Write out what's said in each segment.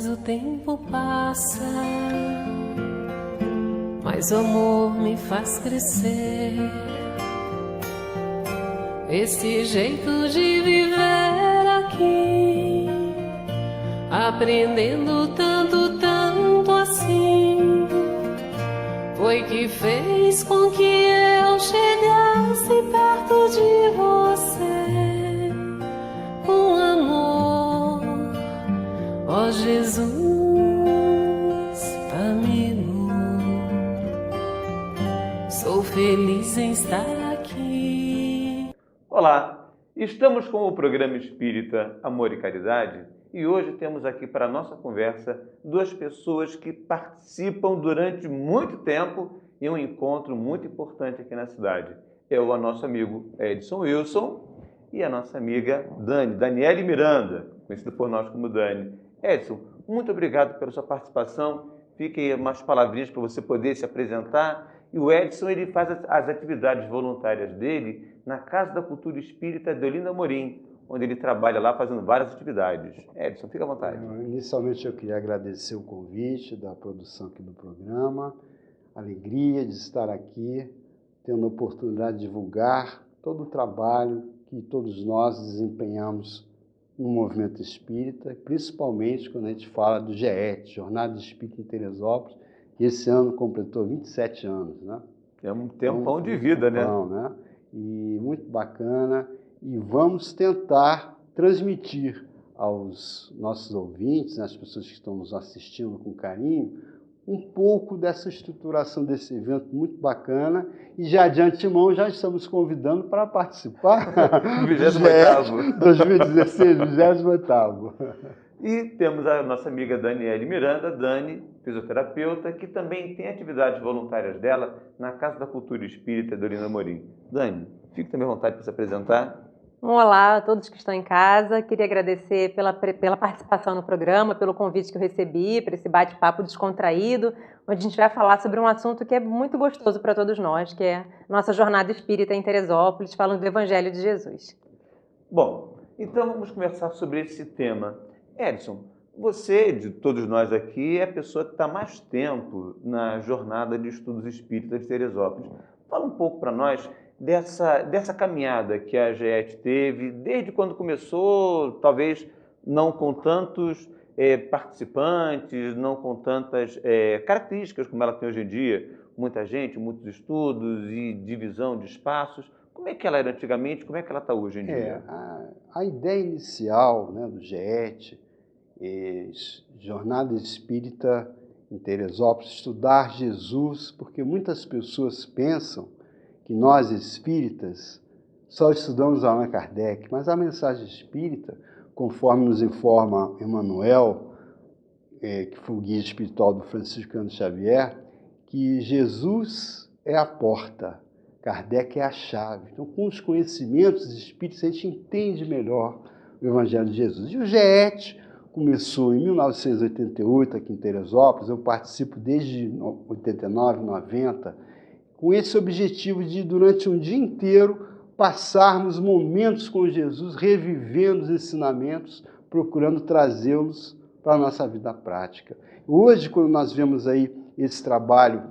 o tempo passa, mas o amor me faz crescer. Esse jeito de viver aqui, aprendendo tanto, tanto assim, foi que fez com que eu chegasse perto de você, com amor, ó Jesus, amigo. Sou feliz em estar aqui. Olá, estamos com o programa Espírita Amor e Caridade e hoje temos aqui para a nossa conversa duas pessoas que participam durante muito tempo em um encontro muito importante aqui na cidade. É o nosso amigo Edson Wilson e a nossa amiga Daniele Miranda, conhecida por nós como Dani. Edson, muito obrigado pela sua participação. Fiquem umas palavrinhas para você poder se apresentar. E o Edson, ele faz as atividades voluntárias dele na Casa da Cultura Espírita de Olinda Amorim, onde ele trabalha lá fazendo várias atividades. Edson, fica à vontade. Inicialmente eu queria agradecer o convite da produção aqui do programa, alegria de estar aqui, tendo a oportunidade de divulgar todo o trabalho que todos nós desempenhamos no movimento espírita, principalmente quando a gente fala do GET, Jornada Espírita em Teresópolis, que esse ano completou 27 anos, né? É um tempão de vida, né? E muito bacana. E vamos tentar transmitir aos nossos ouvintes, né, as pessoas que estão nos assistindo com carinho, um pouco dessa estruturação desse evento muito bacana. E já de antemão já estamos convidando para participar do 28º. 2016, 28º. E temos a nossa amiga Daniele Miranda, Dani, fisioterapeuta, que também tem atividades voluntárias dela na Casa da Cultura Espírita de Olinda Amorim. Dani, fique também à vontade para se apresentar. Olá a todos que estão em casa. Queria agradecer pela participação no programa, pelo convite que eu recebi, para esse bate-papo descontraído, onde a gente vai falar sobre um assunto que é muito gostoso para todos nós, que é nossa jornada espírita em Teresópolis, falando do Evangelho de Jesus. Bom, então vamos conversar sobre esse tema. Edson, você, de todos nós aqui, é a pessoa que está mais tempo na jornada de estudos espíritas de Teresópolis. Fala um pouco para nós dessa caminhada que a GET teve, desde quando começou, talvez não com tantos participantes, não com tantas características como ela tem hoje em dia, muita gente, muitos estudos e divisão de espaços. Como é que ela era antigamente, como é que ela está hoje em dia? A ideia inicial, né, do GET, Jornada Espírita em Teresópolis, estudar Jesus, porque muitas pessoas pensam que nós espíritas só estudamos Allan Kardec, mas a mensagem espírita, conforme nos informa Emmanuel, que foi o guia espiritual do Franciscano Xavier, que Jesus é a porta, Kardec é a chave. Então, com os conhecimentos espíritas, a gente entende melhor o Evangelho de Jesus. E o GET começou em 1988 aqui em Teresópolis, eu participo desde 89, 90, com esse objetivo de, durante um dia inteiro, passarmos momentos com Jesus, revivendo os ensinamentos, procurando trazê-los para a nossa vida prática. Hoje, quando nós vemos aí esse trabalho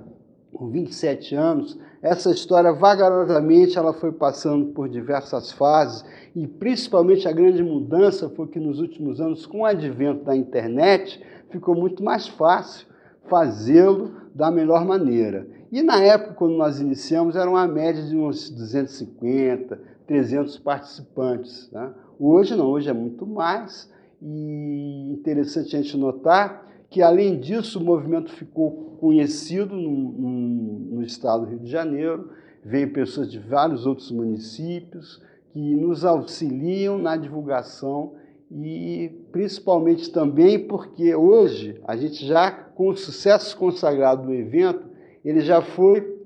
com 27 anos, essa história vagarosamente ela foi passando por diversas fases e principalmente a grande mudança foi que nos últimos anos, com o advento da internet, ficou muito mais fácil fazê-lo da melhor maneira. E na época, quando nós iniciamos, era uma média de uns 250, 300 participantes, né? Hoje não, hoje é muito mais. E interessante a gente notar que, além disso, o movimento ficou conhecido no estado do Rio de Janeiro, veio pessoas de vários outros municípios que nos auxiliam na divulgação e principalmente também porque hoje a gente já, com o sucesso consagrado do evento, ele já foi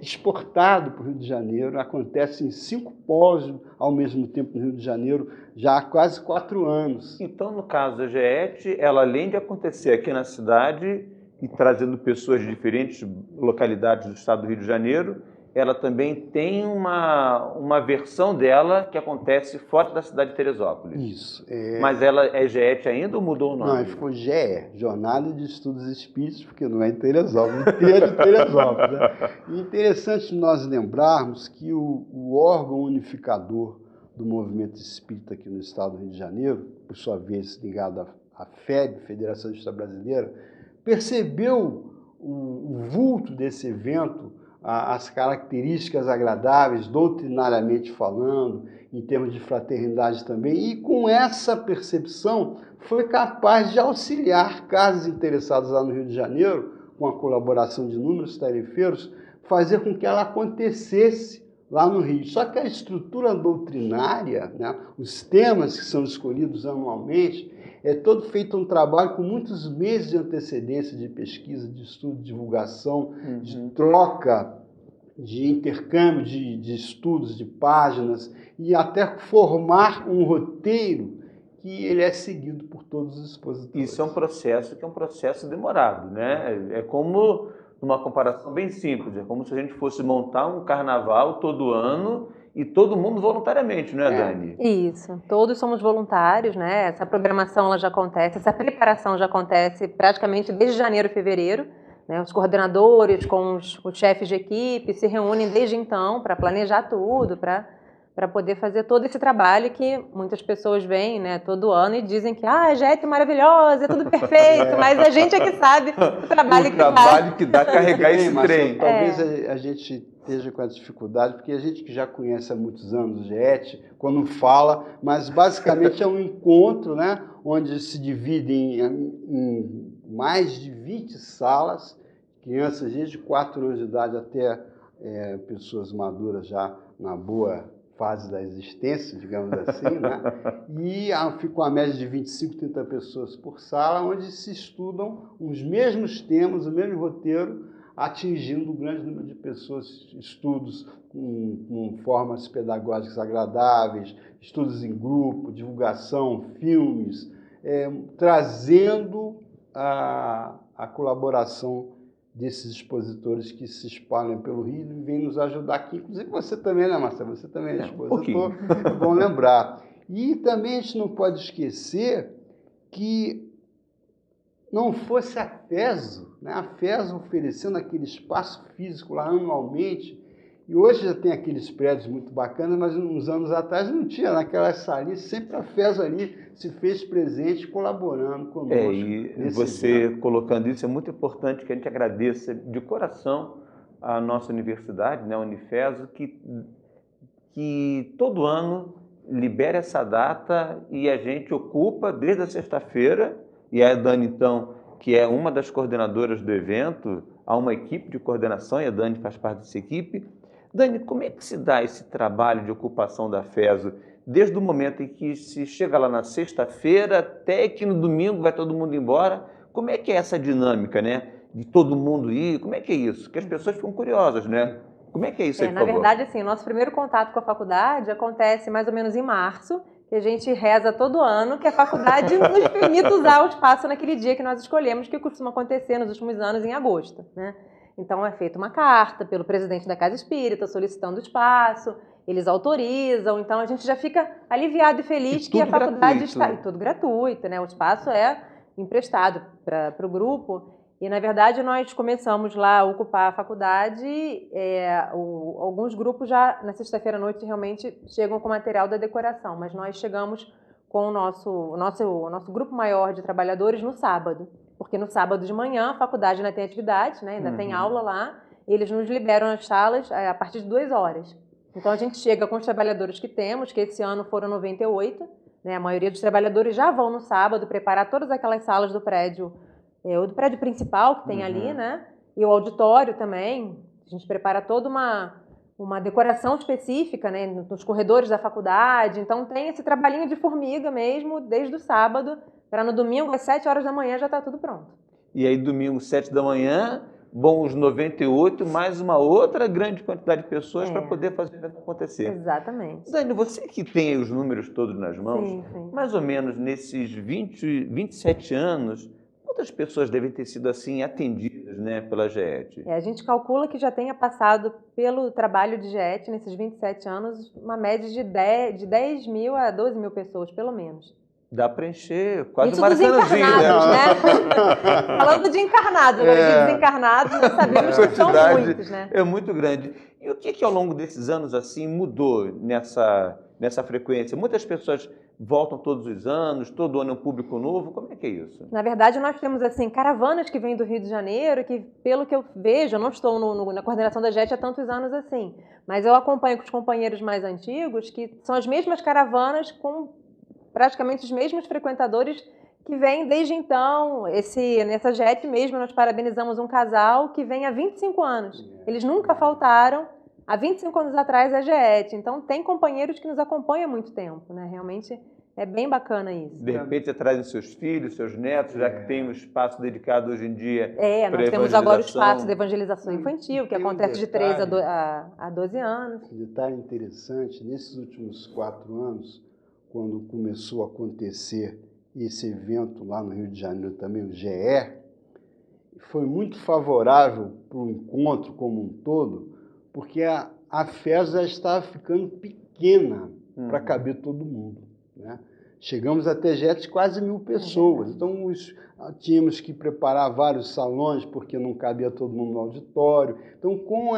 exportado para o Rio de Janeiro, acontece em 5 polos ao mesmo tempo no Rio de Janeiro, já há quase 4 anos. Então, no caso da GET, ela além de acontecer aqui na cidade e trazendo pessoas de diferentes localidades do estado do Rio de Janeiro, ela também tem uma versão dela que acontece fora da cidade de Teresópolis. Isso. Mas ela é GET ainda ou mudou o nome? Não, ficou GE, Jornada de Estudos Espíritas, porque não é em Teresópolis, é de Teresópolis. Né? E interessante nós lembrarmos que o órgão unificador do movimento espírita aqui no estado do Rio de Janeiro, por sua vez ligado à FEB, Federação Espírita Brasileira, percebeu o vulto desse evento, as características agradáveis, doutrinariamente falando, em termos de fraternidade também, e com essa percepção foi capaz de auxiliar casas interessadas lá no Rio de Janeiro, com a colaboração de inúmeros tarefeiros, fazer com que ela acontecesse lá no Rio. Só que a estrutura doutrinária, né, os temas que são escolhidos anualmente, é todo feito um trabalho com muitos meses de antecedência de pesquisa, de estudo, de divulgação, de troca, de intercâmbio de estudos, de páginas, e até formar um roteiro que ele é seguido por todos os expositores. Isso é um processo que é um processo demorado, né? É como, numa comparação bem simples, é como se a gente fosse montar um carnaval todo ano e todo mundo voluntariamente, não é, Dani? Isso, todos somos voluntários, né? Essa programação ela já acontece, essa preparação já acontece praticamente desde janeiro, fevereiro, né? Os coordenadores com os chefes de equipe se reúnem desde então para planejar tudo, para poder fazer todo esse trabalho que muitas pessoas vêm, né, todo ano e dizem que a GET é maravilhosa, é tudo perfeito, mas a gente é que sabe o trabalho que dá carregar esse trem. Talvez a gente esteja com a dificuldade, porque a gente que já conhece há muitos anos o GET, quando fala, mas basicamente é um encontro, né, onde se dividem em mais de 20 salas, crianças desde 4 anos de idade até pessoas maduras já na boa fase da existência, digamos assim, né? E fica uma média de 25, 30 pessoas por sala, onde se estudam os mesmos temas, o mesmo roteiro, atingindo um grande número de pessoas, estudos com formas pedagógicas agradáveis, estudos em grupo, divulgação, filmes, trazendo a colaboração desses expositores que se espalham pelo Rio e vêm nos ajudar aqui. Inclusive você também, né, Marcelo? Você também é expositor, é bom lembrar. E também a gente não pode esquecer que não fosse a FESO, né? A FESO oferecendo aquele espaço físico lá anualmente, e hoje já tem aqueles prédios muito bacanas, mas uns anos atrás não tinha, naquelas salinhas, sempre a FESO ali se fez presente, colaborando conosco. E você colocando isso, é muito importante que a gente agradeça de coração a nossa universidade, né, a Unifeso, que todo ano libera essa data e a gente ocupa desde a sexta-feira, e a Dani, então, que é uma das coordenadoras do evento, há uma equipe de coordenação e a Dani faz parte dessa equipe. Dani, como é que se dá esse trabalho de ocupação da FESO, desde o momento em que se chega lá na sexta-feira até que no domingo vai todo mundo embora? Como é que é essa dinâmica, né? De todo mundo ir, como é que é isso? Que as pessoas ficam curiosas, né? Como é que é isso aí, por favor? Na verdade, assim, o nosso primeiro contato com a faculdade acontece mais ou menos em março, que a gente reza todo ano que a faculdade nos permita usar o espaço naquele dia que nós escolhemos, que costuma acontecer nos últimos anos em agosto, né? Então é feita uma carta pelo presidente da Casa Espírita solicitando o espaço, eles autorizam, então a gente já fica aliviado e feliz que a faculdade está... E tudo gratuito, né? O espaço é emprestado para o grupo e, na verdade, nós começamos lá a ocupar a faculdade, alguns grupos já na sexta-feira à noite realmente chegam com material da decoração, mas nós chegamos com o nosso grupo maior de trabalhadores no sábado. Porque no sábado de manhã a faculdade ainda tem atividade, né? Ainda tem aula lá, e eles nos liberam as salas a partir de 2 horas. Então a gente chega com os trabalhadores que temos, que esse ano foram 98, né? A maioria dos trabalhadores já vão no sábado preparar todas aquelas salas do prédio principal que tem ali, né? E o auditório também. A gente prepara toda uma decoração específica, né? Nos corredores da faculdade. Então tem esse trabalhinho de formiga mesmo, desde o sábado, para no domingo, às 7 horas da manhã, já está tudo pronto. E aí, domingo, 7 da manhã, bom, os 98, mais uma outra grande quantidade de pessoas para poder fazer isso acontecer. Exatamente. Dani, você que tem aí os números todos nas mãos, sim. Mais ou menos nesses 27 anos, quantas pessoas devem ter sido assim atendidas, né, pela GET? A gente calcula que já tenha passado pelo trabalho de GET, nesses 27 anos, uma média de 10 mil a 12 mil pessoas, pelo menos. Dá para encher quase Isso um dos Maracanãzinho, encarnados, né? Falando de encarnados, agora de desencarnados, nós sabemos que são muitos, né? É muito grande. E o que ao longo desses anos assim mudou nessa frequência? Muitas pessoas voltam todos os anos, todo ano é um público novo. Como é que é isso? Na verdade, nós temos assim caravanas que vêm do Rio de Janeiro, que pelo que eu vejo, eu não estou na coordenação da GET há tantos anos assim, mas eu acompanho com os companheiros mais antigos, que são as mesmas caravanas com praticamente os mesmos frequentadores que vêm desde então. Nessa GET mesmo, nós parabenizamos um casal que vem há 25 anos. Eles nunca faltaram. Há 25 anos atrás é GET. Então, tem companheiros que nos acompanham há muito tempo, né? Realmente é bem bacana isso. De repente, você traz seus filhos, seus netos, já que tem um espaço dedicado hoje em dia para nós temos agora o espaço de evangelização infantil, que acontece de 3 a 12 anos. Um detalhe interessante, nesses últimos 4 anos, quando começou a acontecer esse evento lá no Rio de Janeiro também, o GE, foi muito favorável para o encontro como um todo, porque a festa já estava ficando pequena para caber todo mundo, né? Chegamos a ter GET de quase 1.000 pessoas, então tínhamos que preparar vários salões, porque não cabia todo mundo no auditório. Então, com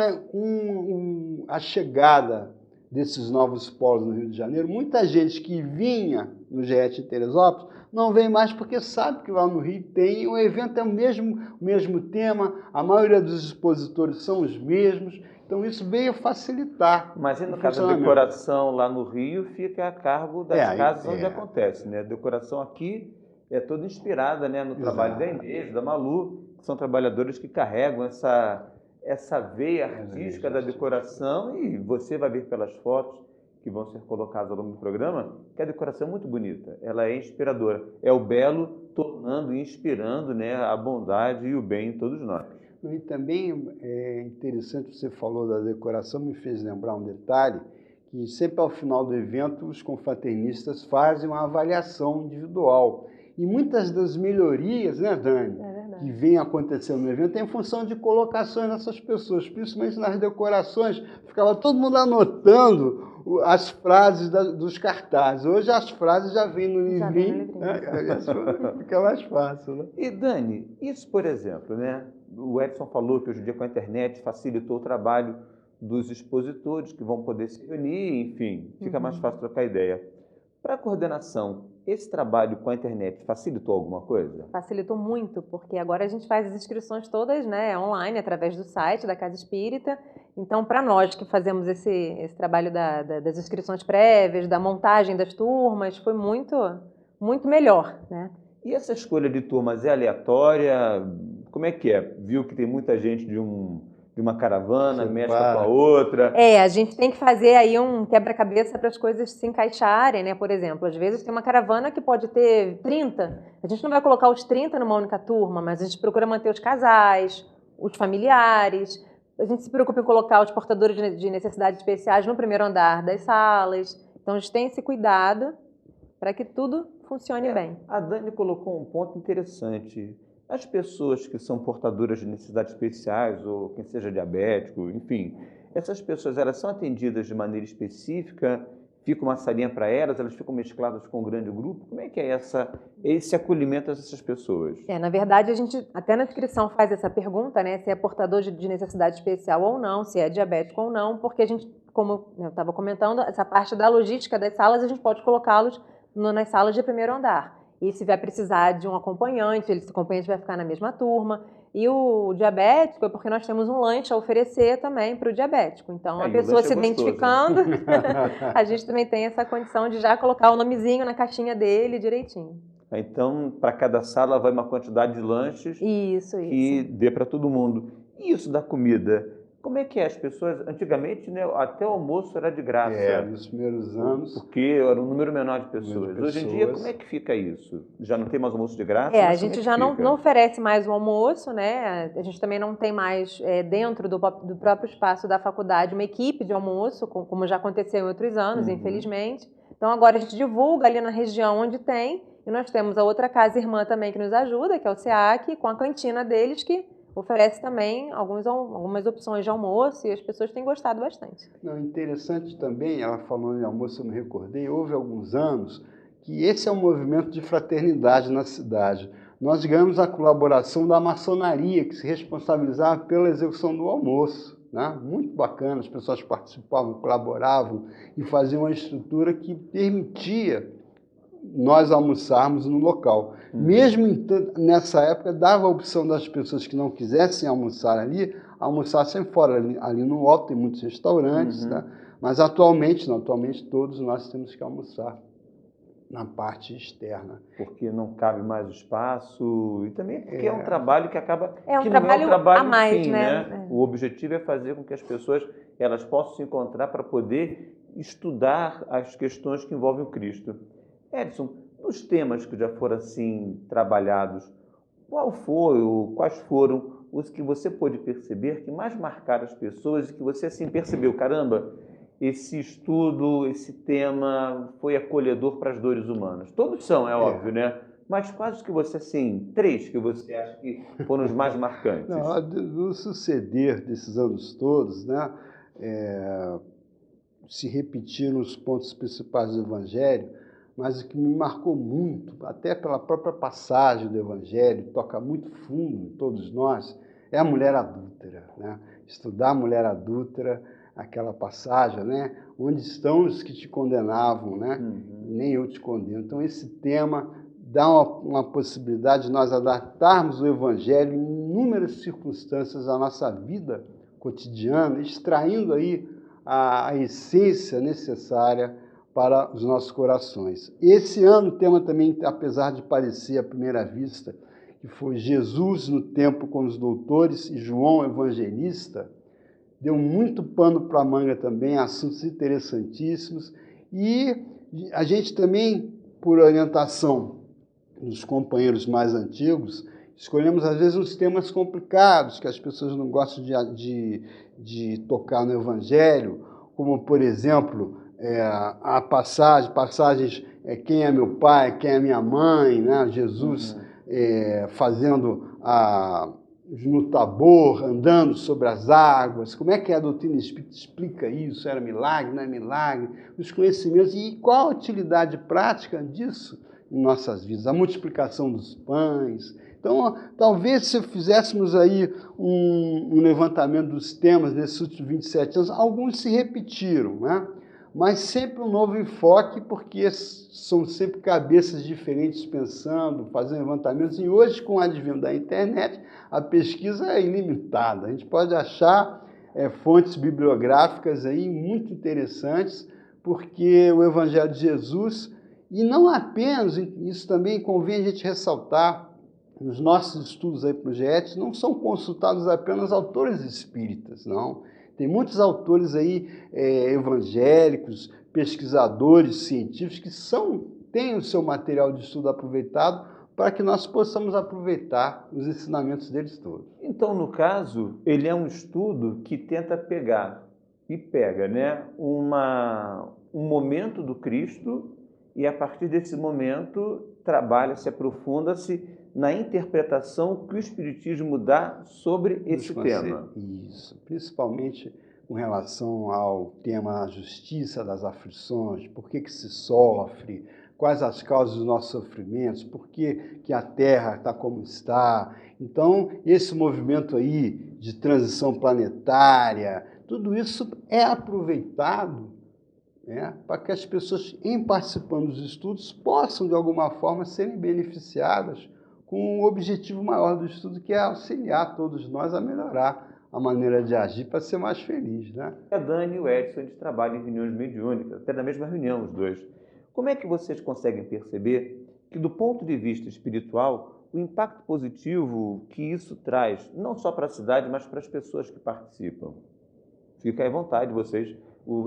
a chegada desses novos polos no Rio de Janeiro, muita gente que vinha no GET em Teresópolis não vem mais porque sabe que lá no Rio tem, o evento é o mesmo tema, a maioria dos expositores são os mesmos, então isso veio facilitar. Mas no caso da decoração lá no Rio fica a cargo das casas onde acontece, né? A decoração aqui é toda inspirada, né, no trabalho da Inês, da Malu, que são trabalhadores que carregam essa veia artística da decoração, e você vai ver pelas fotos que vão ser colocadas ao longo do programa que a decoração é muito bonita, ela é inspiradora, é o belo tornando e inspirando, né, a bondade e o bem em todos nós. E também é interessante, você falou da decoração, me fez lembrar um detalhe, que sempre ao final do evento os confraternistas fazem uma avaliação individual. E muitas das melhorias, né, Dani, que vem acontecendo no evento é em função de colocações dessas pessoas, principalmente nas decorações. Ficava todo mundo anotando as frases dos cartazes. Hoje as frases já vêm no livrinho, né? Fica mais fácil, né? E Dani, isso por exemplo, né? O Edson falou que hoje em dia com a internet facilitou o trabalho dos expositores que vão poder se reunir, enfim, fica mais fácil trocar ideia. Para a coordenação, esse trabalho com a internet facilitou alguma coisa? Facilitou muito, porque agora a gente faz as inscrições todas, né, online, através do site da Casa Espírita. Então, para nós que fazemos esse trabalho das inscrições prévias, da montagem das turmas, foi muito, muito melhor, né? E essa escolha de turmas é aleatória? Como é que é? Viu que tem muita gente de uma caravana, mescla com a outra. A gente tem que fazer aí um quebra-cabeça para as coisas se encaixarem, né? Por exemplo, às vezes tem uma caravana que pode ter 30. A gente não vai colocar os 30 numa única turma, mas a gente procura manter os casais, os familiares. A gente se preocupa em colocar os portadores de necessidades especiais no primeiro andar das salas. Então, a gente tem esse cuidado para que tudo funcione bem. A Dani colocou um ponto interessante. As pessoas que são portadoras de necessidades especiais, ou quem seja diabético, enfim, essas pessoas, elas são atendidas de maneira específica? Fica uma salinha para elas ficam mescladas com um grande grupo? Como é que é esse acolhimento dessas pessoas? Na verdade, a gente até na inscrição faz essa pergunta, né, se é portador de necessidade especial ou não, se é diabético ou não, porque a gente, como eu estava comentando, essa parte da logística das salas, a gente pode colocá-los nas salas de primeiro andar. E se vai precisar de um acompanhante, esse acompanhante vai ficar na mesma turma. E o diabético é porque nós temos um lanche a oferecer também para o diabético. Então, a pessoa se identificando, a gente também tem essa condição de já colocar o nomezinho na caixinha dele direitinho. Então, para cada sala vai uma quantidade de lanches que dê para todo mundo. E isso da comida? Como é que é? As pessoas, antigamente, né, até o almoço era de graça. Nos primeiros anos. Porque era um número menor de pessoas. Hoje em dia, como é que fica isso? Já não tem mais almoço de graça? A gente já não oferece mais o almoço, né? A gente também não tem mais, dentro do próprio espaço da faculdade, uma equipe de almoço, como já aconteceu em outros anos, infelizmente. Então, agora a gente divulga ali na região onde tem, e nós temos a outra casa irmã também que nos ajuda, que é o SEAC, com a cantina deles, que oferece também algumas opções de almoço e as pessoas têm gostado bastante. Não, interessante também, ela falando em almoço, eu me recordei, houve alguns anos que esse é um movimento de fraternidade na cidade. Nós ganhamos a colaboração da maçonaria, que se responsabilizava pela execução do almoço, né? Muito bacana, as pessoas participavam, colaboravam e faziam uma estrutura que permitia nós almoçarmos no local. Mesmo nessa época, dava a opção das pessoas que não quisessem almoçar ali, almoçassem fora. Ali no alto tem muitos restaurantes, né? Mas atualmente todos nós temos que almoçar na parte externa. Porque não cabe mais o espaço e também porque é um trabalho que acaba... É um que trabalho, não é um trabalho a mais, fim, né? O objetivo é fazer com que as pessoas elas possam se encontrar para poder estudar as questões que envolvem o Cristo. Edson, nos temas que já foram assim trabalhados, quais foram os que você pôde perceber que mais marcaram as pessoas e que você assim percebeu, caramba, esse estudo, esse tema foi acolhedor para as dores humanas? Todos são, é óbvio, né? Mas quais que você, assim, 3 que você acha que foram os mais marcantes? Não, no suceder desses anos todos, né, se repetiram os pontos principais do Evangelho, mas o que me marcou muito, até pela própria passagem do Evangelho, toca muito fundo em todos nós, é a mulher adúltera, né? Estudar a mulher adúltera, aquela passagem, né? Onde estão os que te condenavam, né? Nem eu te condeno. Então, esse tema dá uma possibilidade de nós adaptarmos o Evangelho em inúmeras circunstâncias da nossa vida cotidiana, extraindo aí a essência necessária para os nossos corações. Esse ano o tema também, apesar de parecer à primeira vista, que foi Jesus no tempo com os doutores e João Evangelista, deu muito pano para a manga também, assuntos interessantíssimos. E a gente também, por orientação dos companheiros mais antigos, escolhemos às vezes uns temas complicados, que as pessoas não gostam de tocar no Evangelho, como, por exemplo, a passagens quem é meu pai, quem é minha mãe, né? Jesus fazendo no Tabor, andando sobre as águas, como é que a doutrina espírita explica isso? Era milagre, não é milagre? Os conhecimentos, e qual a utilidade prática disso em nossas vidas? A multiplicação dos pães. Então, talvez se fizéssemos aí um levantamento dos temas nesses últimos 27 anos, alguns se repetiram, né? Mas sempre um novo enfoque, porque são sempre cabeças diferentes pensando, fazendo levantamentos. E hoje, com o advento da internet, a pesquisa é ilimitada. A gente pode achar fontes bibliográficas aí muito interessantes, porque o Evangelho de Jesus, e não apenas, isso também convém a gente ressaltar, nos nossos estudos aí para o GET, não são consultados apenas autores espíritas, não. Tem muitos autores aí evangélicos, pesquisadores, científicos, que têm o seu material de estudo aproveitado para que nós possamos aproveitar os ensinamentos deles todos. Então, no caso, ele é um estudo que tenta pega, né, um momento do Cristo e, a partir desse momento, trabalha-se, aprofunda-se na interpretação que o Espiritismo dá sobre esse tema. Isso, principalmente com relação ao tema da justiça das aflições, por que se sofre, quais as causas dos nossos sofrimentos, por que a Terra está como está. Então, esse movimento aí de transição planetária, tudo isso é aproveitado, né, para que as pessoas, em participando dos estudos, possam, de alguma forma, serem beneficiadas com o objetivo maior do estudo, que é auxiliar todos nós a melhorar a maneira de agir para ser mais feliz, né? A Dani e o Edson, eles trabalham em reuniões mediúnicas, até na mesma reunião, os dois. Como é que vocês conseguem perceber que, do ponto de vista espiritual, o impacto positivo que isso traz, não só para a cidade, mas para as pessoas que participam? Fica à vontade, vocês.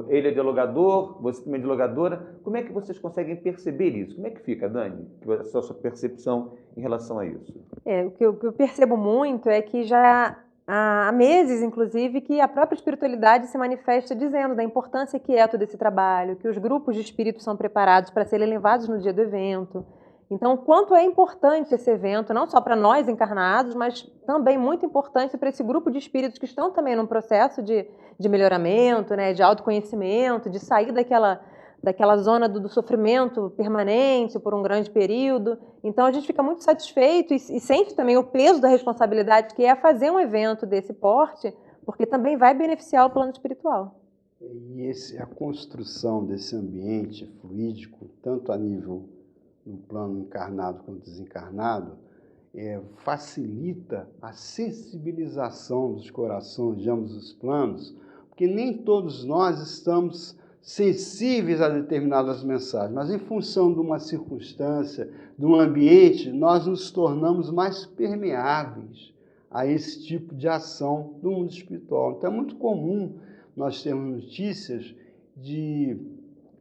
Ele é dialogador, você também é dialogadora. Como é que vocês conseguem perceber isso? Como é que fica, Dani, a sua percepção em relação a isso? O que eu percebo muito é que já há meses, inclusive, que a própria espiritualidade se manifesta dizendo da importância que é todo esse trabalho, que os grupos de espíritos são preparados para serem levados no dia do evento, Então, o quanto é importante esse evento, não só para nós encarnados, mas também muito importante para esse grupo de espíritos que estão também num processo de melhoramento, né, de autoconhecimento, de sair daquela zona do sofrimento permanente por um grande período. Então, a gente fica muito satisfeito e sente também o peso da responsabilidade que é fazer um evento desse porte, porque também vai beneficiar o plano espiritual. E a construção desse ambiente fluídico, tanto a nível no plano encarnado quanto desencarnado, facilita a sensibilização dos corações de ambos os planos, porque nem todos nós estamos sensíveis a determinadas mensagens, mas em função de uma circunstância, de um ambiente, nós nos tornamos mais permeáveis a esse tipo de ação do mundo espiritual. Então é muito comum nós termos notícias de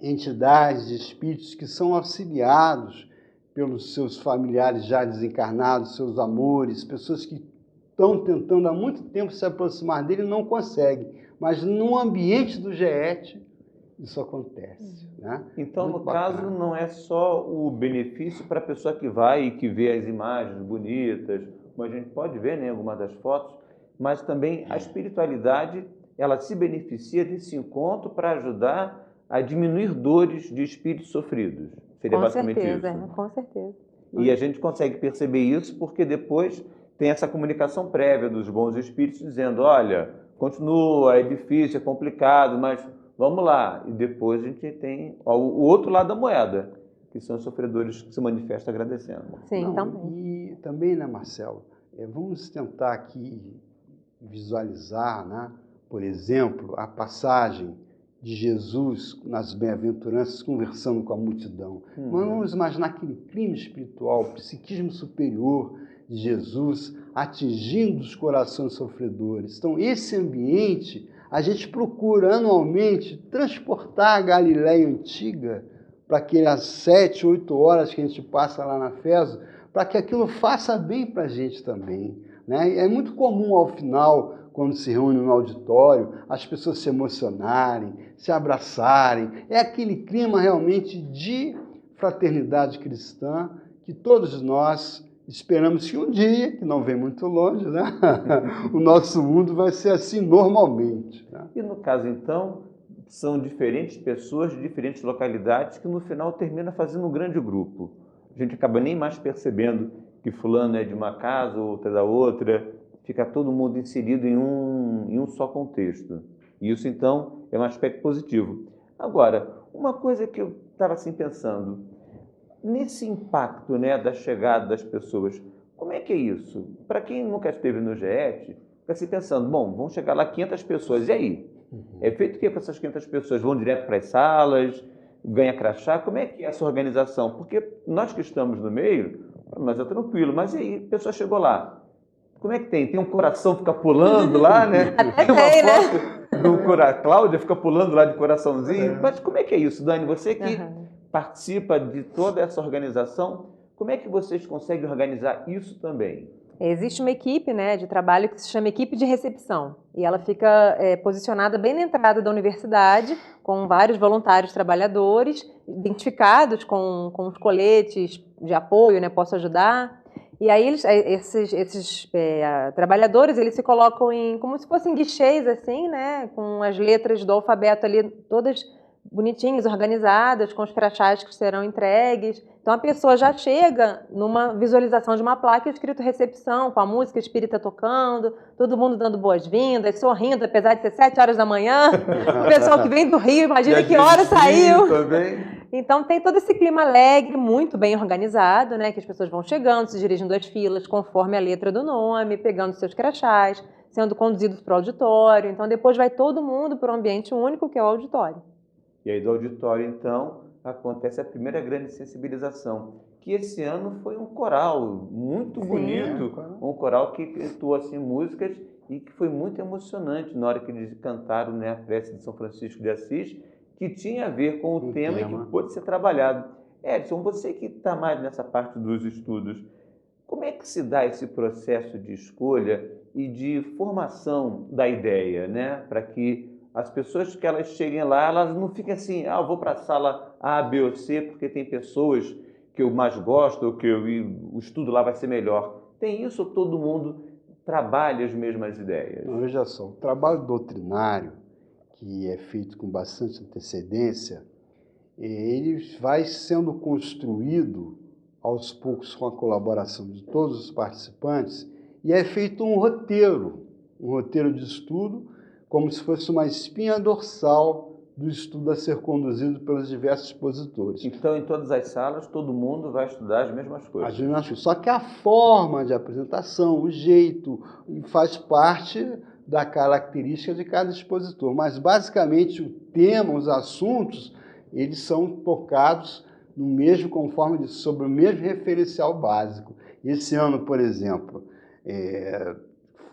entidades, de espíritos que são auxiliados pelos seus familiares já desencarnados, seus amores, pessoas que estão tentando há muito tempo se aproximar dele e não conseguem. Mas no ambiente do GET, isso acontece. Né? Então, Muito no bacana. caso, não é só o benefício para a pessoa que vai e que vê as imagens bonitas, como a gente pode ver em algumas das fotos, mas também a espiritualidade, ela se beneficia desse encontro para ajudar a diminuir dores de espíritos sofridos. Seria basicamente isso. Com certeza. E a gente consegue perceber isso porque depois tem essa comunicação prévia dos bons espíritos dizendo, olha, continua, é difícil, é complicado, mas vamos lá. E depois a gente tem o outro lado da moeda, que são os sofredores que se manifestam agradecendo. Sim, também. E também, né, Marcelo, vamos tentar aqui visualizar, né, por exemplo, a passagem de Jesus nas bem-aventuranças conversando com a multidão. Vamos imaginar aquele clima espiritual, o psiquismo superior de Jesus atingindo os corações sofredores. Então, esse ambiente, a gente procura anualmente transportar a Galileia antiga para aquelas 7, 8 horas que a gente passa lá na FESO, para que aquilo faça bem para a gente também. Né? É muito comum, ao final, quando se reúne no auditório, as pessoas se emocionarem, se abraçarem. É aquele clima realmente de fraternidade cristã que todos nós esperamos que um dia, que não vem muito longe, né? O nosso mundo vai ser assim normalmente. Né? E no caso, então, são diferentes pessoas de diferentes localidades que no final termina fazendo um grande grupo. A gente acaba nem mais percebendo que fulano é de uma casa, outra da outra, fica todo mundo inserido em um só contexto. E isso, então, é um aspecto positivo. Agora, uma coisa que eu estava assim pensando, nesse impacto, né, da chegada das pessoas, como é que é isso? Para quem nunca esteve no GET, fica assim pensando, bom, vão chegar lá 500 pessoas, e aí? É feito o que com essas 500 pessoas? Vão direto para as salas, ganha crachá? Como é que é essa organização? Porque nós que estamos no meio, mas é tranquilo, mas e aí? A pessoa chegou lá. Como é que tem? Tem um coração que fica pulando lá, né? Até tem uma tem, foto do Cláudia fica pulando lá de coraçãozinho. Mas como é que é isso, Dani? Você que participa de toda essa organização, como é que vocês conseguem organizar isso também? Existe uma equipe, né, de trabalho que se chama equipe de recepção e ela fica posicionada bem na entrada da universidade com vários voluntários trabalhadores identificados com os coletes de apoio, né, posso ajudar. E aí esses trabalhadores, eles se colocam como se fossem guichês, assim, né, com as letras do alfabeto ali todas bonitinhas, organizadas, com os crachás que serão entregues. Então a pessoa já chega numa visualização de uma placa escrito recepção, com a música espírita tocando, todo mundo dando boas-vindas, sorrindo, apesar de ser 7 horas da manhã. O pessoal que vem do Rio, imagina que hora saiu. Também. Então tem todo esse clima alegre, muito bem organizado, né? Que as pessoas vão chegando, se dirigindo às filas, conforme a letra do nome, pegando seus crachás, sendo conduzidos para o auditório. Então depois vai todo mundo para um ambiente único, que é o auditório. E aí do auditório, então, acontece a primeira grande sensibilização, que esse ano foi um coral muito bonito, um coral que cantou assim, músicas e que foi muito emocionante na hora que eles cantaram, né, a prece de São Francisco de Assis, que tinha a ver com o tema e que pôde ser trabalhado. Edson, você que está mais nessa parte dos estudos, como é que se dá esse processo de escolha e de formação da ideia, né, para que as pessoas que elas cheguem lá, elas não fiquem assim, eu vou para a sala A, B ou C, porque tem pessoas que eu mais gosto, ou que o estudo lá vai ser melhor. Tem isso ou todo mundo trabalha as mesmas ideias? Não, veja só, o trabalho doutrinário, que é feito com bastante antecedência, ele vai sendo construído aos poucos com a colaboração de todos os participantes, e é feito um roteiro de estudo, como se fosse uma espinha dorsal do estudo a ser conduzido pelos diversos expositores. Então, em todas as salas, todo mundo vai estudar as mesmas coisas. As mesmas coisas. Só que a forma de apresentação, o jeito, faz parte da característica de cada expositor. Mas, basicamente, o tema, os assuntos, eles são tocados no mesmo, sobre o mesmo referencial básico. Esse ano, por exemplo,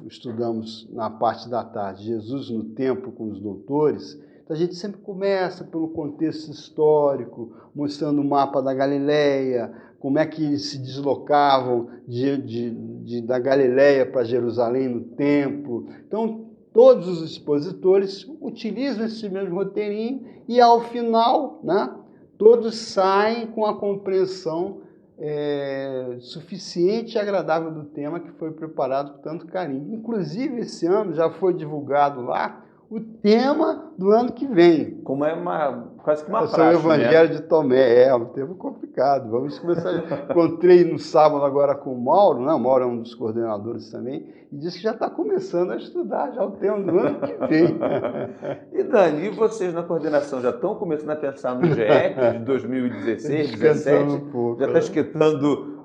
estudamos na parte da tarde Jesus no templo com os doutores. Então, a gente sempre começa pelo contexto histórico, mostrando o mapa da Galileia, como é que eles se deslocavam da Galileia para Jerusalém no templo. Então, todos os expositores utilizam esse mesmo roteirinho e, ao final, né, todos saem com a compreensão suficiente e agradável do tema que foi preparado com tanto carinho. Inclusive, esse ano já foi divulgado lá o tema do ano que vem. Como é quase que uma praxe, né? O Evangelho de Tomé. É um tema complicado. Vamos começar. Encontrei no sábado agora com o Mauro, né? O Mauro é um dos coordenadores também, e disse que já está começando a estudar já o tema do ano que vem. E Dani, e vocês na coordenação já estão começando a pensar no GEC de 2016, 2017? Já está esquentando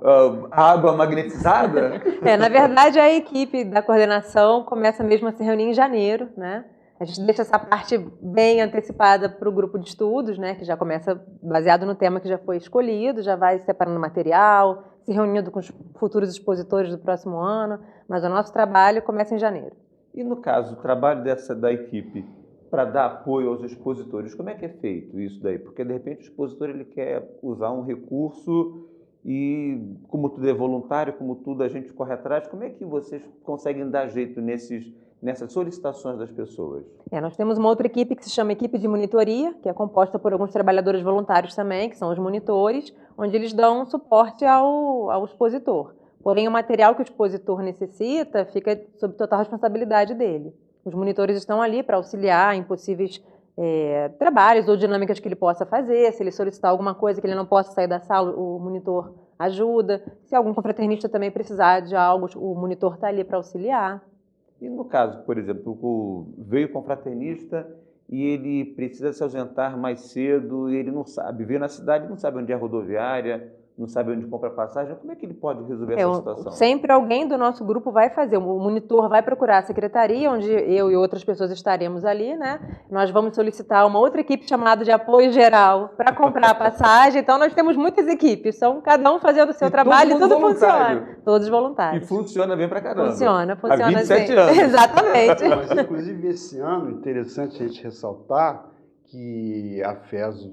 água magnetizada? Na verdade, a equipe da coordenação começa mesmo a se reunir em janeiro, né? A gente deixa essa parte bem antecipada para o grupo de estudos, né? Que já começa baseado no tema que já foi escolhido, já vai separando material, se reunindo com os futuros expositores do próximo ano, mas o nosso trabalho começa em janeiro. E no caso, o trabalho da equipe para dar apoio aos expositores, como é que é feito isso daí? Porque, de repente, o expositor ele quer usar um recurso e, como tudo é voluntário, como tudo a gente corre atrás, como é que vocês conseguem dar jeito nessas solicitações das pessoas? Nós temos uma outra equipe que se chama equipe de monitoria, que é composta por alguns trabalhadores voluntários também, que são os monitores, onde eles dão suporte ao expositor. Porém, o material que o expositor necessita fica sob total responsabilidade dele. Os monitores estão ali para auxiliar em possíveis trabalhos ou dinâmicas que ele possa fazer. Se ele solicitar alguma coisa que ele não possa sair da sala, o monitor ajuda. Se algum confraternista também precisar de algo, o monitor está ali para auxiliar. E no caso, por exemplo, veio o confraternista e ele precisa se ausentar mais cedo, e ele não sabe, veio na cidade, não sabe onde é a rodoviária, não sabe onde compra passagem, como é que ele pode resolver essa situação? Sempre alguém do nosso grupo vai fazer, o monitor vai procurar a secretaria, onde eu e outras pessoas estaremos ali, né? Nós vamos solicitar uma outra equipe chamada de apoio geral para comprar a passagem, então nós temos muitas equipes, são cada um fazendo o seu trabalho e tudo funciona. Todos voluntários. E funciona bem pra caramba. Funciona Há 27 assim. anos. Exatamente. Mas, inclusive, esse ano, interessante a gente ressaltar que a FESO,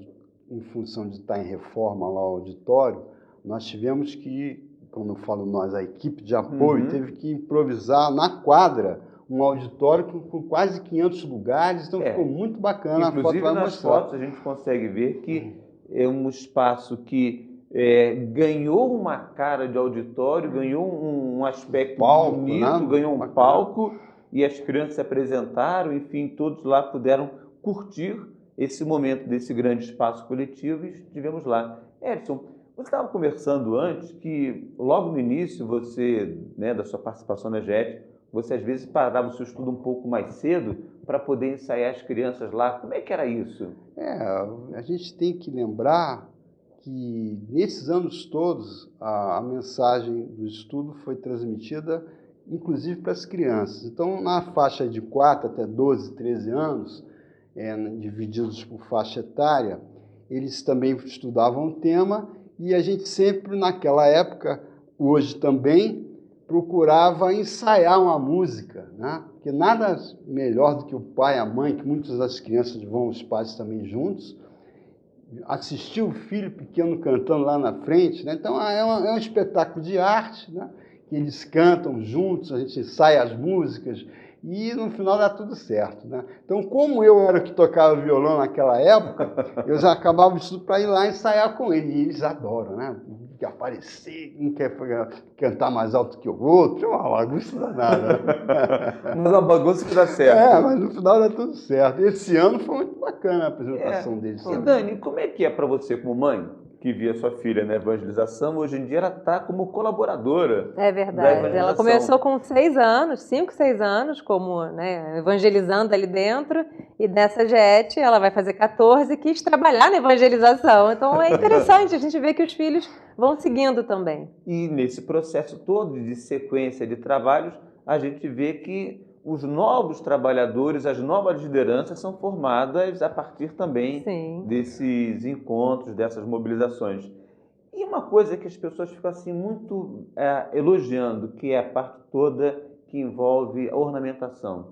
em função de estar em reforma lá ao auditório, nós tivemos que, como eu falo nós, a equipe de apoio teve que improvisar na quadra um auditório com quase 500 lugares, então ficou muito bacana. Inclusive, nas fotos a gente consegue ver que é um espaço que ganhou uma cara de auditório, ganhou um aspecto bonito, né? Ganhou um palco, e as crianças se apresentaram, enfim, todos lá puderam curtir esse momento desse grande espaço coletivo e estivemos lá. Edson, você estava conversando antes que, logo no início, você, né, da sua participação na GET, você às vezes parava o seu estudo um pouco mais cedo para poder ensaiar as crianças lá. Como é que era isso? A gente tem que lembrar que, nesses anos todos, a mensagem do estudo foi transmitida, inclusive para as crianças. Então, na faixa de 4 até 12, 13 anos, divididos por faixa etária, eles também estudavam o tema, e a gente sempre, naquela época, hoje também, procurava ensaiar uma música, né? Porque nada melhor do que o pai e a mãe, que muitas das crianças vão, os pais também juntos, assistir o filho pequeno cantando lá na frente, né? Então é um espetáculo de arte, né? Que eles cantam juntos, a gente ensaia as músicas, e no final dá tudo certo, né? Então, como eu era o que tocava violão naquela época, eu já acabava isso para ir lá ensaiar com ele, e eles adoram, né? Quer aparecer, um quer cantar mais alto que o outro, é uma bagunça danada, né? Mas a bagunça que dá certo. Mas no final dá tudo certo. Esse ano foi muito bacana a apresentação deles. E Dani, como é que é para você como mãe, que via sua filha na evangelização, hoje em dia ela está como colaboradora É da verdade. evangelização? Ela começou com 6 anos, 5, 6 anos, como, né, evangelizando ali dentro, e nessa GET ela vai fazer 14 e quis trabalhar na evangelização. Então é interessante a gente ver que os filhos vão seguindo também. E nesse processo todo de sequência de trabalhos, a gente vê que os novos trabalhadores, as novas lideranças são formadas a partir também Sim. desses encontros, dessas mobilizações. E uma coisa que as pessoas ficam assim muito elogiando, que é a parte toda que envolve a ornamentação.